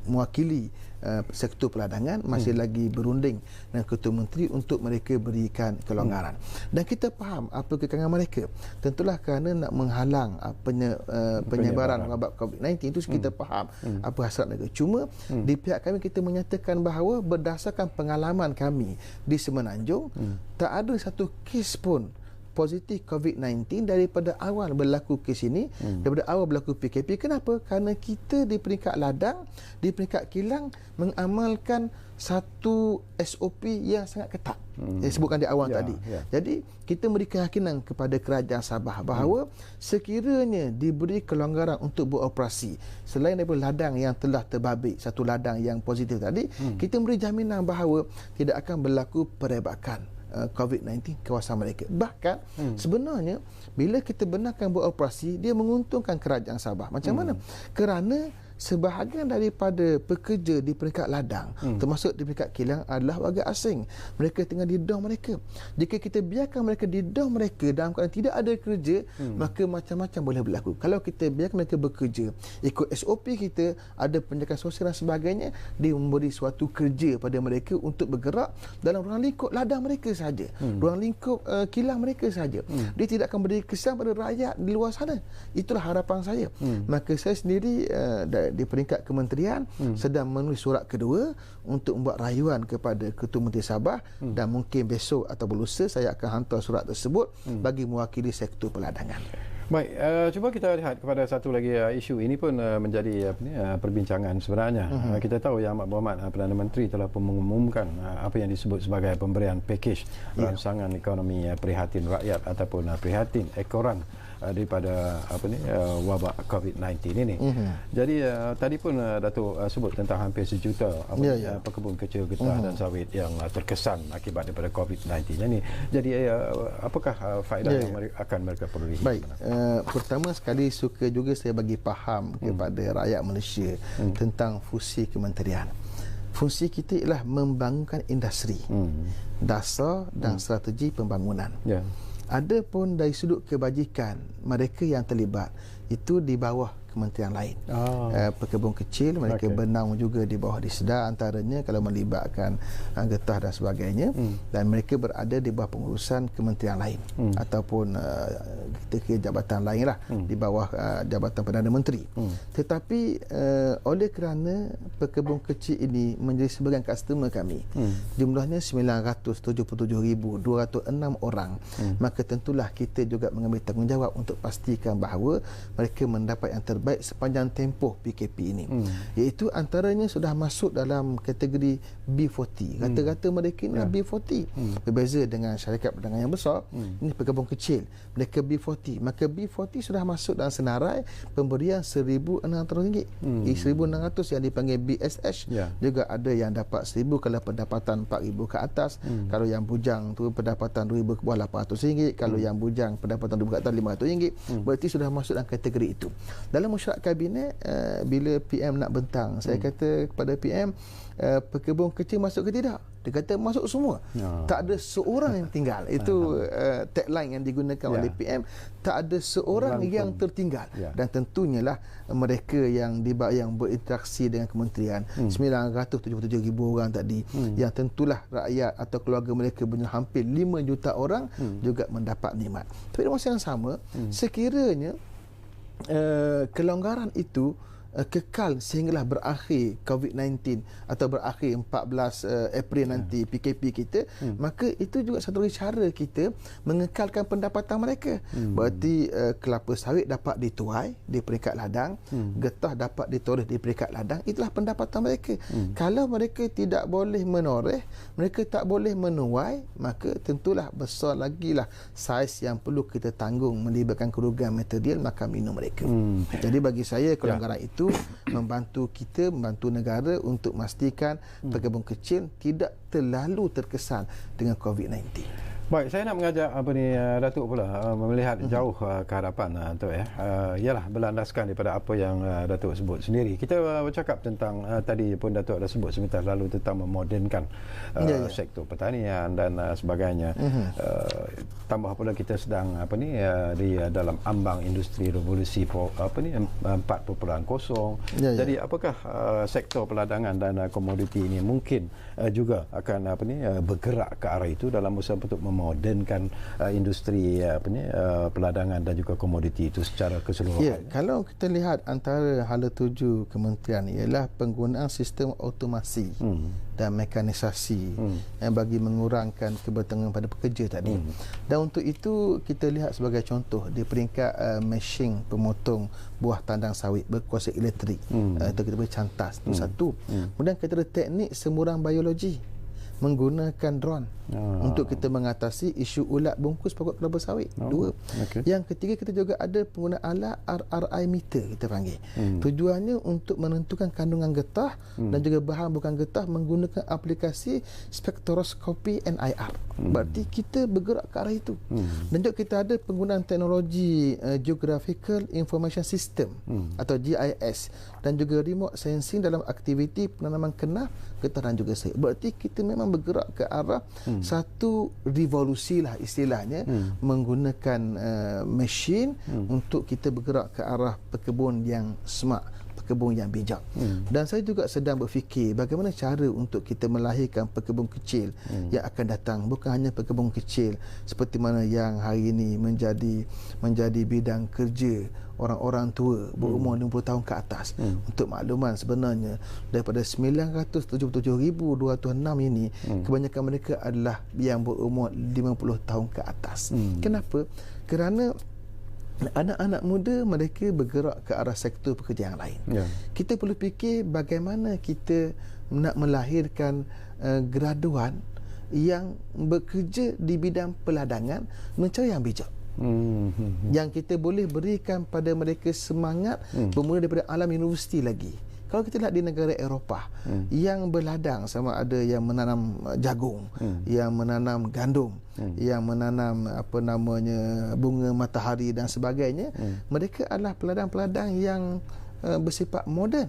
Speaker 2: mewakili sektor peladangan, masih lagi berunding dengan Ketua Menteri untuk mereka berikan kelonggaran. Dan kita faham apa kekangan mereka. Tentulah kerana nak menghalang penyebaran wabak COVID-19 itu, kita faham apa hasrat mereka. Cuma di pihak kami kita menyatakan bahawa berdasarkan pengalaman kami di Semenanjung, tak ada satu kes pun positif COVID-19 daripada awal berlaku kes ini, daripada awal berlaku PKP. Kenapa? Kerana kita di peringkat ladang, di peringkat kilang mengamalkan satu SOP yang sangat ketat. Saya sebutkan di awal tadi. Jadi kita beri keyakinan kepada kerajaan Sabah bahawa sekiranya diberi kelonggaran untuk beroperasi, selain daripada ladang yang telah terbabit, satu ladang yang positif tadi, kita beri jaminan bahawa tidak akan berlaku perebakan COVID-19 kawasan mereka. Bahkan sebenarnya bila kita benarkan beroperasi, dia menguntungkan kerajaan Sabah. Macam mana? Kerana sebahagian daripada pekerja di peringkat ladang, termasuk di peringkat kilang, adalah warga asing. Mereka tinggal di dom mereka. Jika kita biarkan mereka di dom mereka dalam keadaan tidak ada kerja, maka macam-macam boleh berlaku. Kalau kita biarkan mereka bekerja ikut SOP kita, ada penjagaan sosial dan sebagainya, dia memberi suatu kerja pada mereka untuk bergerak dalam ruang lingkup ladang mereka sahaja, ruang lingkup kilang mereka sahaja. Dia tidak akan beri kesan pada rakyat di luar sana. Itulah harapan saya. Maka saya sendiri di peringkat kementerian sedang menulis surat kedua untuk membuat rayuan kepada Ketua Menteri Sabah, dan mungkin besok atau lusa saya akan hantar surat tersebut bagi mewakili sektor peladangan.
Speaker 1: Baik, cuba kita lihat kepada satu lagi isu ini pun menjadi perbincangan sebenarnya. Kita tahu Yang Amat Berhormat Perdana Menteri telah mengumumkan apa yang disebut sebagai pemberian pakej rangsangan ekonomi prihatin rakyat ataupun prihatin ekoran daripada wabak COVID-19 ini. Jadi tadi pun Datuk sebut tentang hampir 1 juta pekebun kecil, getah dan sawit yang terkesan akibat daripada COVID-19 ini. Jadi apakah faedah yang akan mereka peroleh?
Speaker 2: Baik, pertama sekali suka juga saya bagi faham kepada rakyat Malaysia tentang fungsi kementerian. Fungsi kita ialah membangunkan industri, dasar dan strategi pembangunan. Ada pun dari sudut kebajikan, mereka yang terlibat itu di bawah kementerian lain. Pekebun kecil mereka bernaung juga di bawah Disda antaranya kalau melibatkan getah dan sebagainya, dan mereka berada di bawah pengurusan kementerian lain ataupun jabatan lain lah di bawah Jabatan Perdana Menteri. Tetapi oleh kerana pekebun kecil ini menjadi sebagian customer kami, jumlahnya 977,206 orang, maka tentulah kita juga mengambil tanggungjawab untuk pastikan bahawa mereka mendapat yang terbaik sepanjang tempoh PKP ini. Iaitu antaranya sudah masuk dalam kategori B40. Kata-kata mereka ini B40. Berbeza dengan syarikat perdagangan yang besar, ini pekebun kecil, mereka B40. Maka B40 sudah masuk dalam senarai pemberian RM1,600. 1,600 yang dipanggil BSH. Juga ada yang dapat 1,000 kalau pendapatan 4,000 ke atas. Kalau yang bujang tu pendapatan 2,000 ke bawah RM800. Kalau yang bujang pendapatan 2,000 ke atas RM500. Berarti sudah masuk dalam kategori itu. Dalam mesyuarat kabinet, bila PM nak bentang, saya kata kepada PM, pekebun kecil masuk ke tidak? Dia kata masuk semua. Tak ada seorang yang tinggal. Itu tagline yang digunakan oleh PM. Tak ada seorang yang tertinggal. Dan tentunya lah mereka yang berinteraksi dengan kementerian, 977,000 orang tadi, yang tentulah rakyat atau keluarga mereka berjumlah hampir 5 juta orang juga mendapat nikmat. Tapi pada masa yang sama, sekiranya kelonggaran itu kekal sehinggalah berakhir COVID-19 atau berakhir 14 April nanti PKP kita, maka itu juga satu cara kita mengekalkan pendapatan mereka. Berarti kelapa sawit dapat dituai di peringkat ladang, getah dapat ditoreh di peringkat ladang, itulah pendapatan mereka. Kalau mereka tidak boleh menoreh, mereka tak boleh menuai, maka tentulah besar lagi lah saiz yang perlu kita tanggung melibatkan kerugian material makan minum mereka. Jadi bagi saya kelonggaran itu membantu kita, membantu negara untuk memastikan pekebun kecil tidak terlalu terkesan dengan COVID-19.
Speaker 1: Baik, saya nak mengajak Datuk pula melihat jauh ke hadapan Datuk ialah berlandaskan daripada apa yang Datuk sebut sendiri. Kita bercakap tentang tadi pun Datuk dah sebut sebentar lalu tentang memodernkan sektor pertanian dan sebagainya. Tambah pula kita sedang di dalam ambang industri revolusi 4.0. Jadi apakah sektor peladangan dan komoditi ini mungkin juga akan bergerak ke arah itu dalam usaha untuk memodernkan industri peladangan dan juga komoditi itu secara keseluruhan?
Speaker 2: Kalau kita lihat antara hala tuju kementerian ialah penggunaan sistem automasi dan mekanisasi yang bagi mengurangkan kebertanggungan pada pekerja tadi. Dan untuk itu kita lihat sebagai contoh di peringkat mesin pemotong buah tandang sawit berkuasa elektrik, atau kita boleh cantas, itu satu. Kemudian kita ada teknik semurang biologi. menggunakan drone untuk kita mengatasi isu ulat bungkus pokok kelapa sawit. Dua. Yang ketiga, kita juga ada penggunaan alat RRI meter kita panggil. Tujuannya untuk menentukan kandungan getah dan juga bahan bukan getah menggunakan aplikasi spektroskopi NIR. Berarti kita bergerak ke arah itu. Dan juga kita ada penggunaan teknologi Geographical Information System atau GIS dan juga remote sensing dalam aktiviti penanaman kenaf, getah dan juga sayur. Berarti kita memang bergerak ke arah satu revolusi lah istilahnya, menggunakan mesin untuk kita bergerak ke arah perkebun yang smart, perkebun yang bijak. Dan saya juga sedang berfikir bagaimana cara untuk kita melahirkan perkebun kecil yang akan datang, bukan hanya perkebun kecil seperti mana yang hari ini menjadi bidang kerja orang-orang tua berumur 50 tahun ke atas. Untuk makluman, sebenarnya daripada 977,206 ini, kebanyakan mereka adalah yang berumur 50 tahun ke atas. Kenapa? Kerana anak-anak muda mereka bergerak ke arah sektor pekerjaan yang lain. Kita perlu fikir bagaimana kita nak melahirkan graduan yang bekerja di bidang peladangan mencari yang bijak. Yang kita boleh berikan pada mereka semangat bermula daripada alam universiti lagi. Kalau kita lihat di negara Eropah yang berladang, sama ada yang menanam jagung, yang menanam gandum, yang menanam bunga matahari dan sebagainya, mereka adalah peladang-peladang yang bersifat moden,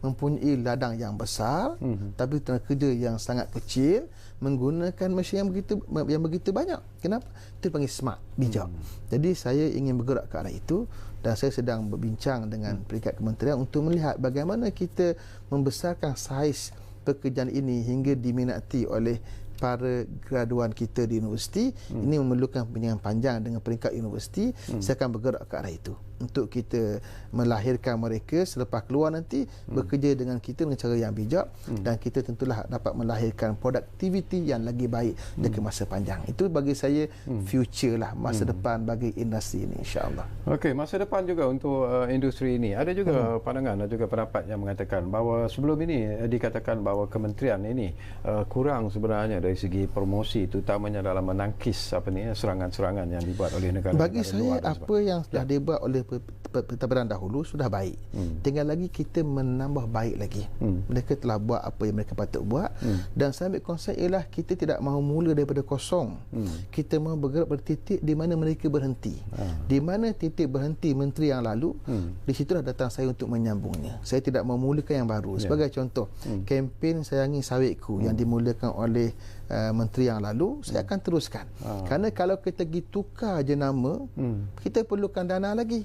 Speaker 2: mempunyai ladang yang besar tapi tenaga kerja yang sangat kecil, menggunakan mesin yang begitu banyak. Kenapa? Itu panggil smart, bijak. Jadi saya ingin bergerak ke arah itu dan saya sedang berbincang dengan peringkat kementerian untuk melihat bagaimana kita membesarkan saiz pekerjaan ini hingga diminati oleh para graduan kita di universiti. Ini memerlukan perbincangan panjang dengan peringkat universiti. Saya akan bergerak ke arah itu untuk kita melahirkan mereka selepas keluar nanti bekerja dengan kita dengan cara yang bijak, dan kita tentulah dapat melahirkan produktiviti yang lagi baik jangka masa panjang. Itu bagi saya future lah, masa depan bagi industri ini, insya-Allah.
Speaker 1: Okey, masa depan juga untuk industri ini. Ada juga pandangan dan juga pendapat yang mengatakan bahawa sebelum ini dikatakan bahawa kementerian ini kurang sebenarnya dari segi promosi, terutamanya dalam menangkis serangan-serangan yang dibuat oleh negara-negara luar.
Speaker 2: Bagi saya apa yang sudah dibuat oleh pentadbiran dahulu sudah baik. Tinggal lagi kita menambah baik lagi. Mereka telah buat apa yang mereka patut buat, dan saya ambil konsep ialah kita tidak mahu mula daripada kosong. Kita mahu bergerak pada titik di mana mereka berhenti. Di mana titik berhenti menteri yang lalu, di situlah datang saya untuk menyambungnya. Saya tidak mahu mulakan yang baru. Sebagai contoh, kempen Sayangi Sawitku yang dimulakan oleh menteri yang lalu, saya akan teruskan. Kerana kalau kita pergi tukar je nama, kita perlukan dana lagi,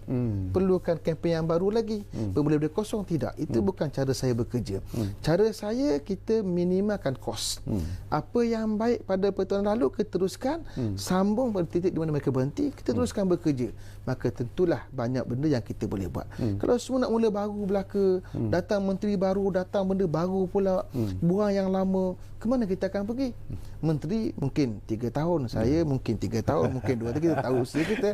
Speaker 2: perlukan kempen yang baru lagi, bermula dari kosong. Tidak, itu bukan cara saya bekerja. Cara saya, kita minimalkan kos. Apa yang baik pada pertuan lalu kita teruskan, sambung pada titik di mana mereka berhenti, kita teruskan bekerja. Maka tentulah banyak benda yang kita boleh buat. Kalau semua nak mula baru belaka, datang menteri baru, datang benda baru pula, buang yang lama, ke mana kita akan pergi? Menteri mungkin 3 tahun, saya mungkin 3 tahun, mungkin 2 tahun, kita tahu usia kita.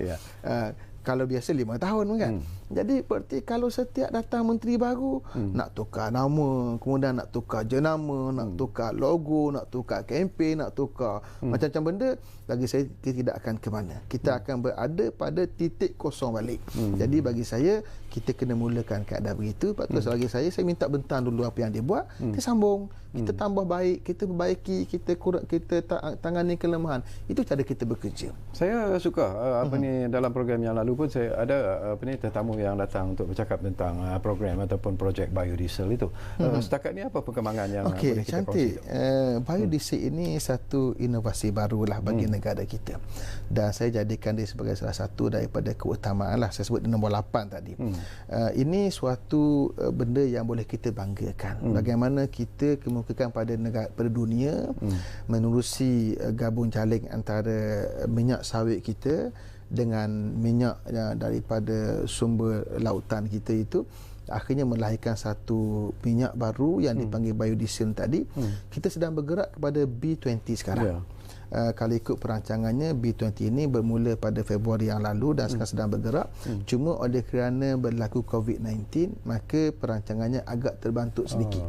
Speaker 2: Kalau biasa 5 tahun kan. Jadi berarti kalau setiap datang menteri baru, nak tukar nama, kemudian nak tukar jenama, nak tukar logo, nak tukar kempen, nak tukar macam-macam benda, bagi saya tidak akan ke mana. Kita akan berada pada titik kosong balik. Jadi bagi saya, kita kena mulakan keadaan begitu. Lepas tu bagi saya minta bentang dulu apa yang dia buat, kita sambung, kita tambah baik, kita perbaiki, kita tangani kelemahan. Itu cara kita bekerja.
Speaker 1: Saya suka dalam program yang lalu pun saya ada tetamu yang datang untuk bercakap tentang program ataupun projek biodiesel itu. Setakat ni apa perkembangan yang boleh kita kongsi?
Speaker 2: Biodiesel ini satu inovasi barulah bagi negara kita. Dan saya jadikan dia sebagai salah satu daripada keutamaan lah. Saya sebut di nombor 8 tadi. Ini suatu benda yang boleh kita banggakan. Bagaimana kita kemukakan pada dunia menerusi gabung jaling antara minyak sawit kita dengan minyak daripada sumber lautan kita itu, akhirnya melahirkan satu minyak baru yang dipanggil biodiesel tadi. Kita sedang bergerak kepada B20 sekarang. kalau ikut perancangannya B20 ini bermula pada Februari yang lalu dan sekarang sedang bergerak. Cuma oleh kerana berlaku COVID-19 maka perancangannya agak terbantuk sedikit.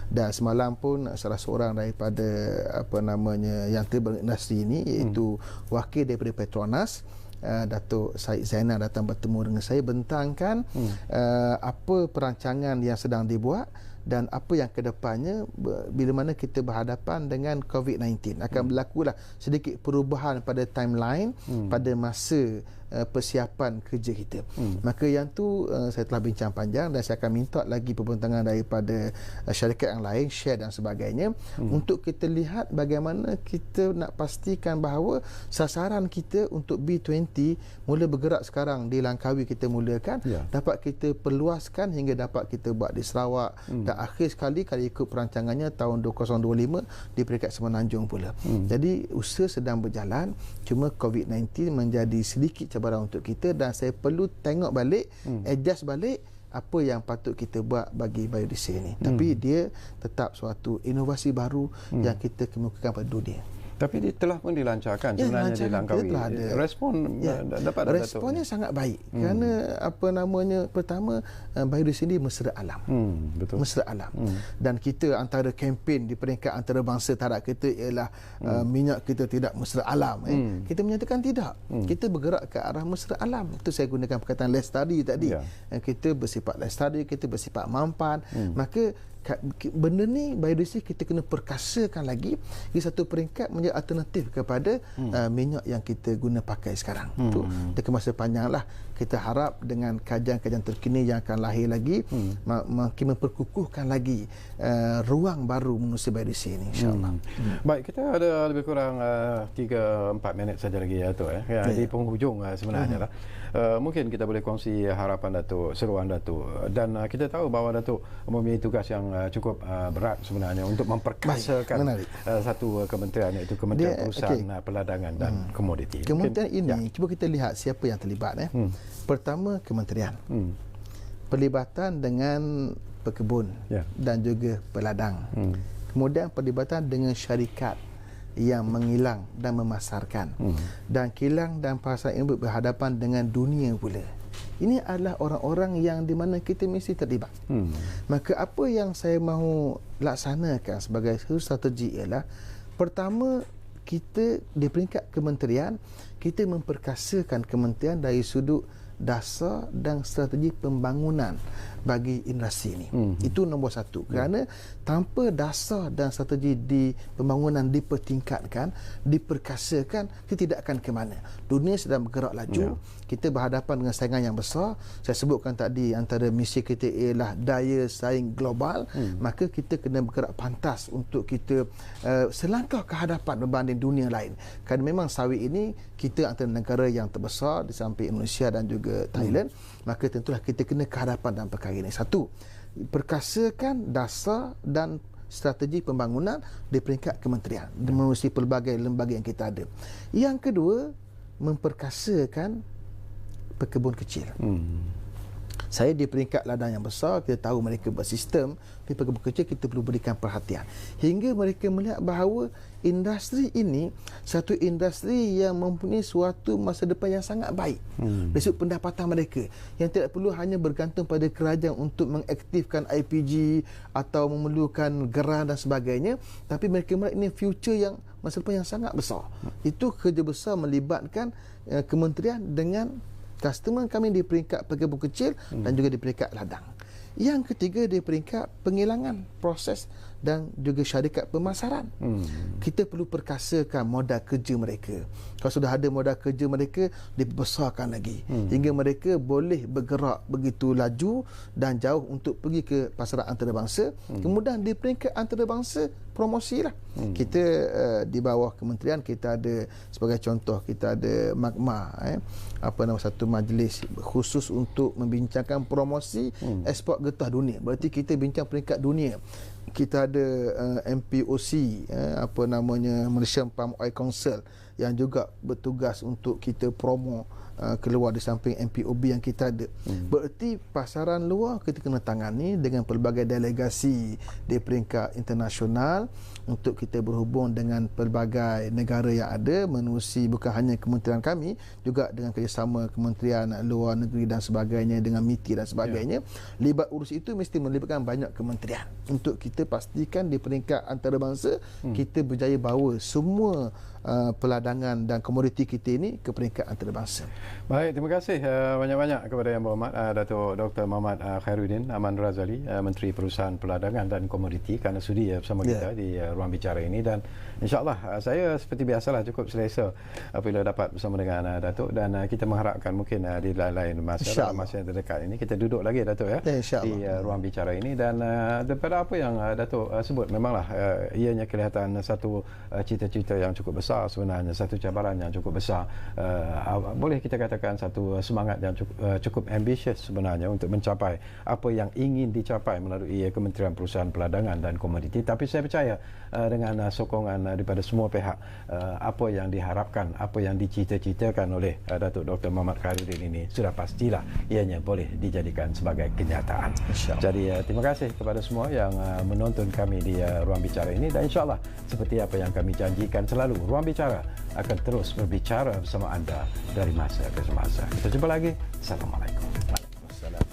Speaker 2: Dan semalam pun salah seorang daripada yang terlibat industri ini iaitu wakil daripada Petronas, Datuk Syed Zainal datang bertemu dengan saya, bentangkan apa perancangan yang sedang dibuat dan apa yang kedepannya bila mana kita berhadapan dengan COVID-19. Akan berlakulah sedikit perubahan pada timeline pada masa persiapan kerja kita. Maka yang tu saya telah bincang panjang dan saya akan minta lagi perbincangan daripada syarikat yang lain, share dan sebagainya, untuk kita lihat bagaimana kita nak pastikan bahawa sasaran kita untuk B20 mula bergerak sekarang di Langkawi kita mulakan, dapat kita perluaskan hingga dapat kita buat di Sarawak dan akhir sekali kalau ikut perancangannya tahun 2025 di peringkat Semenanjung pula. Jadi usaha sedang berjalan, cuma COVID-19 menjadi sedikit cabaran untuk kita dan saya perlu tengok balik, adjust balik apa yang patut kita buat bagi biodiesel ini. Tapi dia tetap suatu inovasi baru yang kita kemukakan pada dunia.
Speaker 1: Tapi dia telah pun dilancarkan sebenarnya di Langkawi. Respon dapat
Speaker 2: responnya sangat baik. Kerana pertama biodiesel ini mesra alam.
Speaker 1: Betul.
Speaker 2: Mesra alam. Dan kita antara kempen di peringkat antarabangsa taraf kita ialah minyak kita tidak mesra alam. Kita menyatakan tidak. Kita bergerak ke arah mesra alam. Itu saya gunakan perkataan lestari tadi. Kita bersifat lestari, kita bersifat mampan. Maka benda ni biodiesel kita kena perkasakan lagi di satu peringkat menjadi alternatif kepada minyak yang kita guna pakai sekarang. Itu dia masa panjanglah. Kita harap dengan kajian-kajian terkini yang akan lahir lagi makin memperkukuhkan lagi ruang baru menusi biodiesel ini, insya-Allah.
Speaker 1: Baik, kita ada lebih kurang 3-4 minit saja lagi di penghujung sebenarnya lah. Mungkin kita boleh kongsi harapan Datuk, seruan Datuk, dan kita tahu bahawa Datuk mempunyai tugas yang cukup berat sebenarnya untuk memperkasakan satu kementerian, iaitu Kementerian Perusahaan Perdagangan dan Komoditi.
Speaker 2: Kementerian ini cuba kita lihat siapa yang terlibat. Pertama, kementerian, perlibatan dengan pekebun dan juga peladang. Kemudian perlibatan dengan syarikat yang mengilang dan memasarkan. Dan kilang dan pasar ini berhadapan dengan dunia pula. Ini adalah orang-orang yang di mana kita mesti terlibat. Maka apa yang saya mahu laksanakan sebagai strategi ialah, pertama, kita di peringkat kementerian, kita memperkasakan kementerian dari sudut dasar dan strategi pembangunan bagi industri ini. Itu nombor satu. Kerana tanpa dasar dan strategi di pembangunan dipertingkatkan, diperkasakan, kita tidak akan ke mana. Dunia sedang bergerak laju. Kita berhadapan dengan saingan yang besar. Saya sebutkan tadi antara misi kita ialah daya saing global. Maka kita kena bergerak pantas untuk kita selangkah ke hadapan berbanding dunia lain. Kerana memang sawit ini kita antara negara yang terbesar di samping Indonesia dan juga Thailand. Maka tentulah kita kena ke hadapan dalam perkara ini. Satu, perkasakan dasar dan strategi pembangunan di peringkat kementerian melalui pelbagai lembaga yang kita ada. Yang kedua, memperkasakan pekebun kecil. Saya di peringkat ladang yang besar, kita tahu mereka bersistem, tapi pekebun kecil kita perlu berikan perhatian. Hingga mereka melihat bahawa industri ini satu industri yang mempunyai suatu masa depan yang sangat baik. Dari sudut pendapatan mereka, yang tidak perlu hanya bergantung pada kerajaan untuk mengaktifkan IPG atau memerlukan gerah dan sebagainya, tapi mereka melihat ini future yang masa depan yang sangat besar. Itu kerja besar melibatkan kementerian dengan customer kami di peringkat pekebun kecil dan juga di peringkat ladang. Yang ketiga, di peringkat pengilangan proses dan juga syarikat pemasaran. Kita perlu perkasakan modal kerja mereka. Kalau sudah ada modal kerja mereka, dibesarkan lagi hingga mereka boleh bergerak begitu laju dan jauh untuk pergi ke pasaran antarabangsa. Kemudian di peringkat antarabangsa, promosilah. Kita di bawah kementerian kita ada, sebagai contoh, kita ada MAGMA, satu majlis khusus untuk membincangkan promosi ekspor getah dunia. Berarti kita bincang peringkat dunia. Kita ada MPOC, Malaysian Palm Oil Council, yang juga bertugas untuk kita promo keluar di samping MPOB yang kita ada. Bererti pasaran luar kita kena tangani dengan pelbagai delegasi di peringkat internasional untuk kita berhubung dengan pelbagai negara yang ada, menerusi bukan hanya kementerian kami, juga dengan kerjasama kementerian luar negeri dan sebagainya, dengan MITI dan sebagainya. Libat urus itu mesti melibatkan banyak kementerian untuk kita pastikan di peringkat antarabangsa kita berjaya bawa semua peladangan dan komoditi kita ini ke peringkat antarabangsa.
Speaker 1: Baik, terima kasih banyak-banyak kepada Yang Berhormat Datuk Dr. Muhammad Khairuddin Aman Razali, Menteri Perusahaan Peladangan dan Komoditi, kerana sudi bersama kita di ruang bicara ini. Dan insyaAllah saya seperti biasalah cukup selesa apabila dapat bersama dengan Datuk, dan kita mengharapkan mungkin di lain-lain masa yang terdekat ini kita duduk lagi Datuk di ruang bicara ini. Dan daripada apa yang Datuk sebut, memanglah ianya kelihatan satu cita-cita yang cukup besar sebenarnya, satu cabaran yang cukup besar, boleh kita katakan satu semangat yang cukup ambitious sebenarnya untuk mencapai apa yang ingin dicapai melalui Kementerian Perusahaan Peladangan dan Komoditi. Tapi saya percaya dengan sokongan daripada semua pihak, apa yang diharapkan, apa yang dicita-citakan oleh Datuk Dr. Muhammad Khairuddin ini sudah pastilah ianya boleh dijadikan sebagai kenyataan. Jadi terima kasih kepada semua yang menonton kami di ruang bicara ini, dan insyaAllah seperti apa yang kami janjikan selalu, ruang bicara akan terus berbicara bersama anda dari masa ke semasa. Kita jumpa lagi. Assalamualaikum. Waalaikumsalam.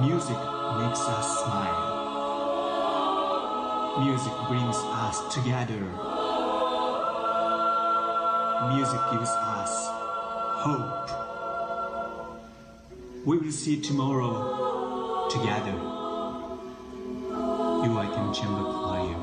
Speaker 5: Music makes us smile. Music brings us together. Music gives us hope. We will see tomorrow together. UITM Chamber Choir.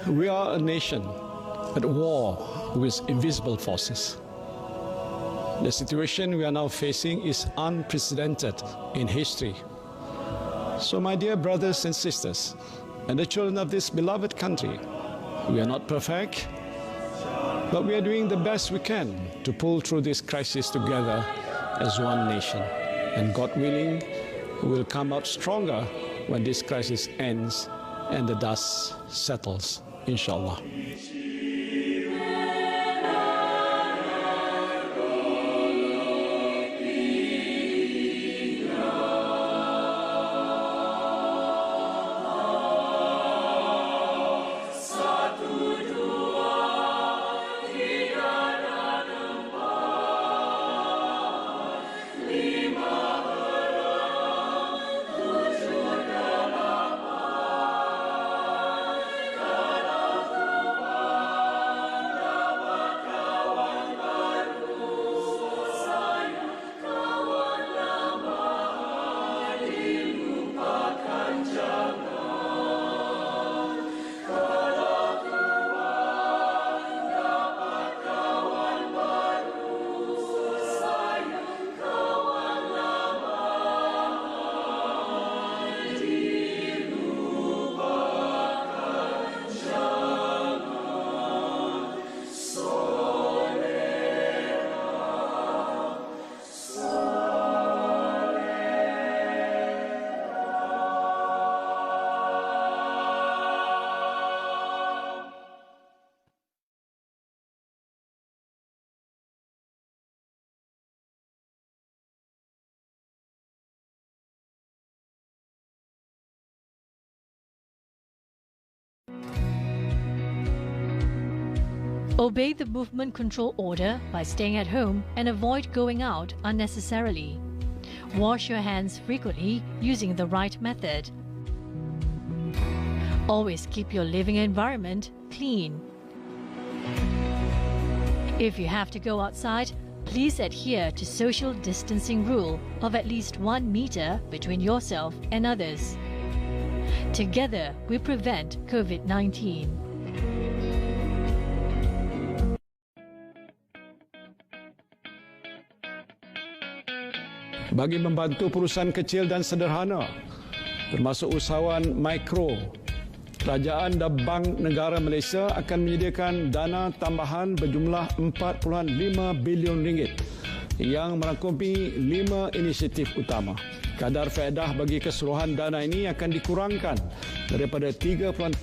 Speaker 6: We are a nation at war with invisible forces. The situation we are now facing is unprecedented in history. So, my dear brothers and sisters, and the children of this beloved country, we are not perfect, but we are doing the best we can to pull through this crisis together as one nation. And God willing, we will come out stronger when this crisis ends and the dust settles, inshallah.
Speaker 7: Obey the movement control order by staying at home and avoid going out unnecessarily. Wash your hands frequently using the right method. Always keep your living environment clean. If you have to go outside, please adhere to social distancing rule of at least 1 meter between yourself and others. Together, we prevent COVID-19.
Speaker 6: Bagi membantu perusahaan kecil dan sederhana, termasuk usahawan mikro, Kerajaan dan Bank Negara Malaysia akan menyediakan dana tambahan berjumlah 4.5 bilion ringgit yang merangkumi 5 inisiatif utama. Kadar faedah bagi keseluruhan dana ini akan dikurangkan daripada 3.75%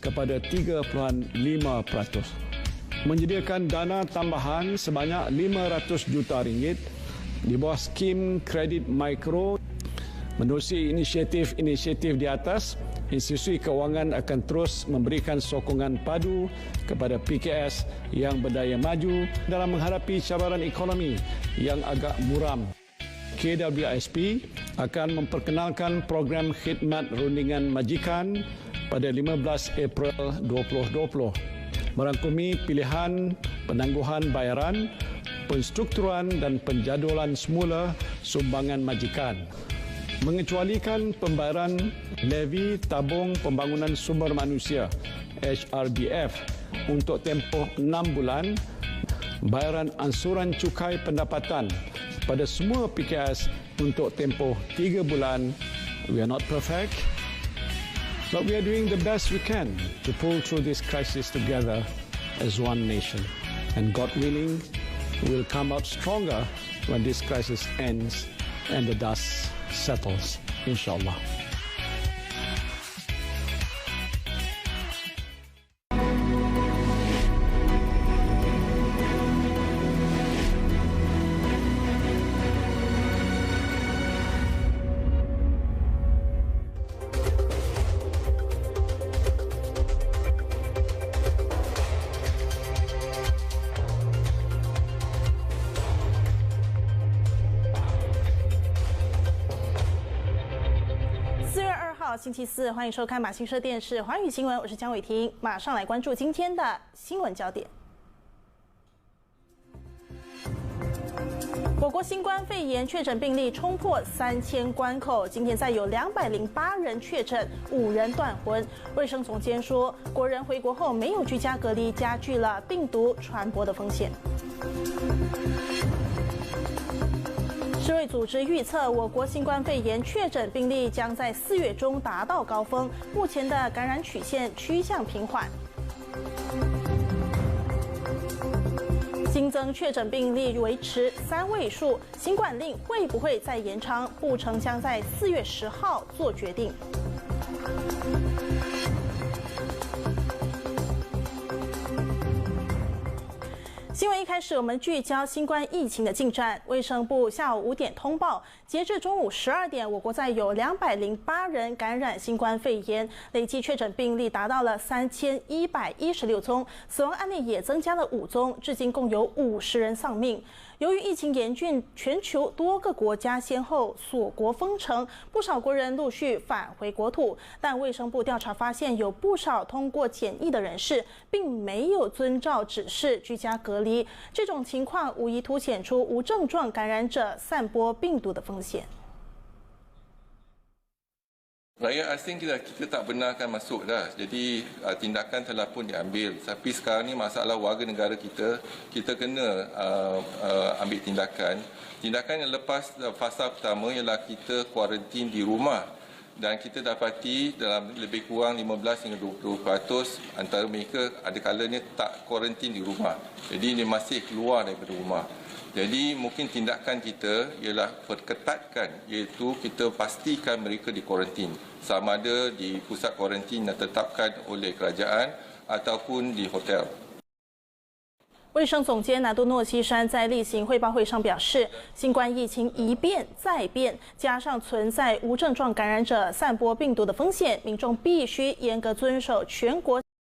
Speaker 6: kepada 3.5%. Menyediakan dana tambahan sebanyak 500 juta ringgit di bawah skim kredit mikro. Menerusi inisiatif-inisiatif di atas, institusi kewangan akan terus memberikan sokongan padu kepada PKS yang berdaya maju dalam menghadapi cabaran ekonomi yang agak muram. KWSP akan memperkenalkan program khidmat rundingan majikan pada 15 April 2020, merangkumi pilihan penangguhan bayaran, penstrukturan dan penjadualan semula sumbangan majikan, mengecualikan pembayaran levy tabung pembangunan sumber manusia HRBF untuk tempoh 6 bulan, bayaran ansuran cukai pendapatan pada semua PKS untuk tempoh 3 bulan. We are not perfect, but we are doing the best we can to pull through this crisis together as one nation. And God willing, we will come out stronger when this crisis ends and the dust settles, inshallah.
Speaker 8: 星期四，欢迎收看马新社电视华语新闻，我是江伟婷，马上来关注今天的新闻焦点。我国新冠肺炎确诊病例冲破3000关口，今天再有208人确诊，5人断魂。卫生总监说，国人回国后没有居家隔离，加剧了病毒传播的风险。世卫组织预测，我国新冠肺炎确诊病例将在4月中达到高峰，目前的感染曲线趋向平缓。新增确诊病例维持3位数，新冠令会不会再延长？部成将在4月10号做决定。新闻一开始，我们聚焦新冠疫情的进展。卫生部下午5点通报，截至中午12点，我国再有208人感染新冠肺炎，累计确诊病例达到了3116宗，死亡案例也增加了5宗，至今共有50人丧命。由于疫情严峻，全球多个国家先后锁国封城，不少国人陆续返回国土。但卫生部调查发现，有不少通过检疫的人士，并没有遵照指示居家隔离。这种情况无疑凸显出无症状感染者散播病毒的风险。
Speaker 9: Rakyat asing kita tak benarkan masuk dah. Jadi tindakan telah pun diambil. Tapi sekarang ni masalah warga negara kita kena ambil tindakan. Tindakan yang lepas fasa pertama ialah kita kuarantin di rumah. Dan kita dapati dalam lebih kurang 15 hingga 20% antara mereka ada kalanya tak kuarantin di rumah. Jadi dia masih keluar daripada rumah. Jadi mungkin tindakan kita ialah perketatkan, iaitu kita pastikan mereka di kuarantin. Sama ada di pusat kuarantin yang ditetapkan oleh kerajaan ataupun di hotel.
Speaker 8: 卫生总监南都诺西山在例行汇报会上表示，新冠疫情一变再变，加上存在无症状感染者散播病毒的风险，民众必须严格遵守全国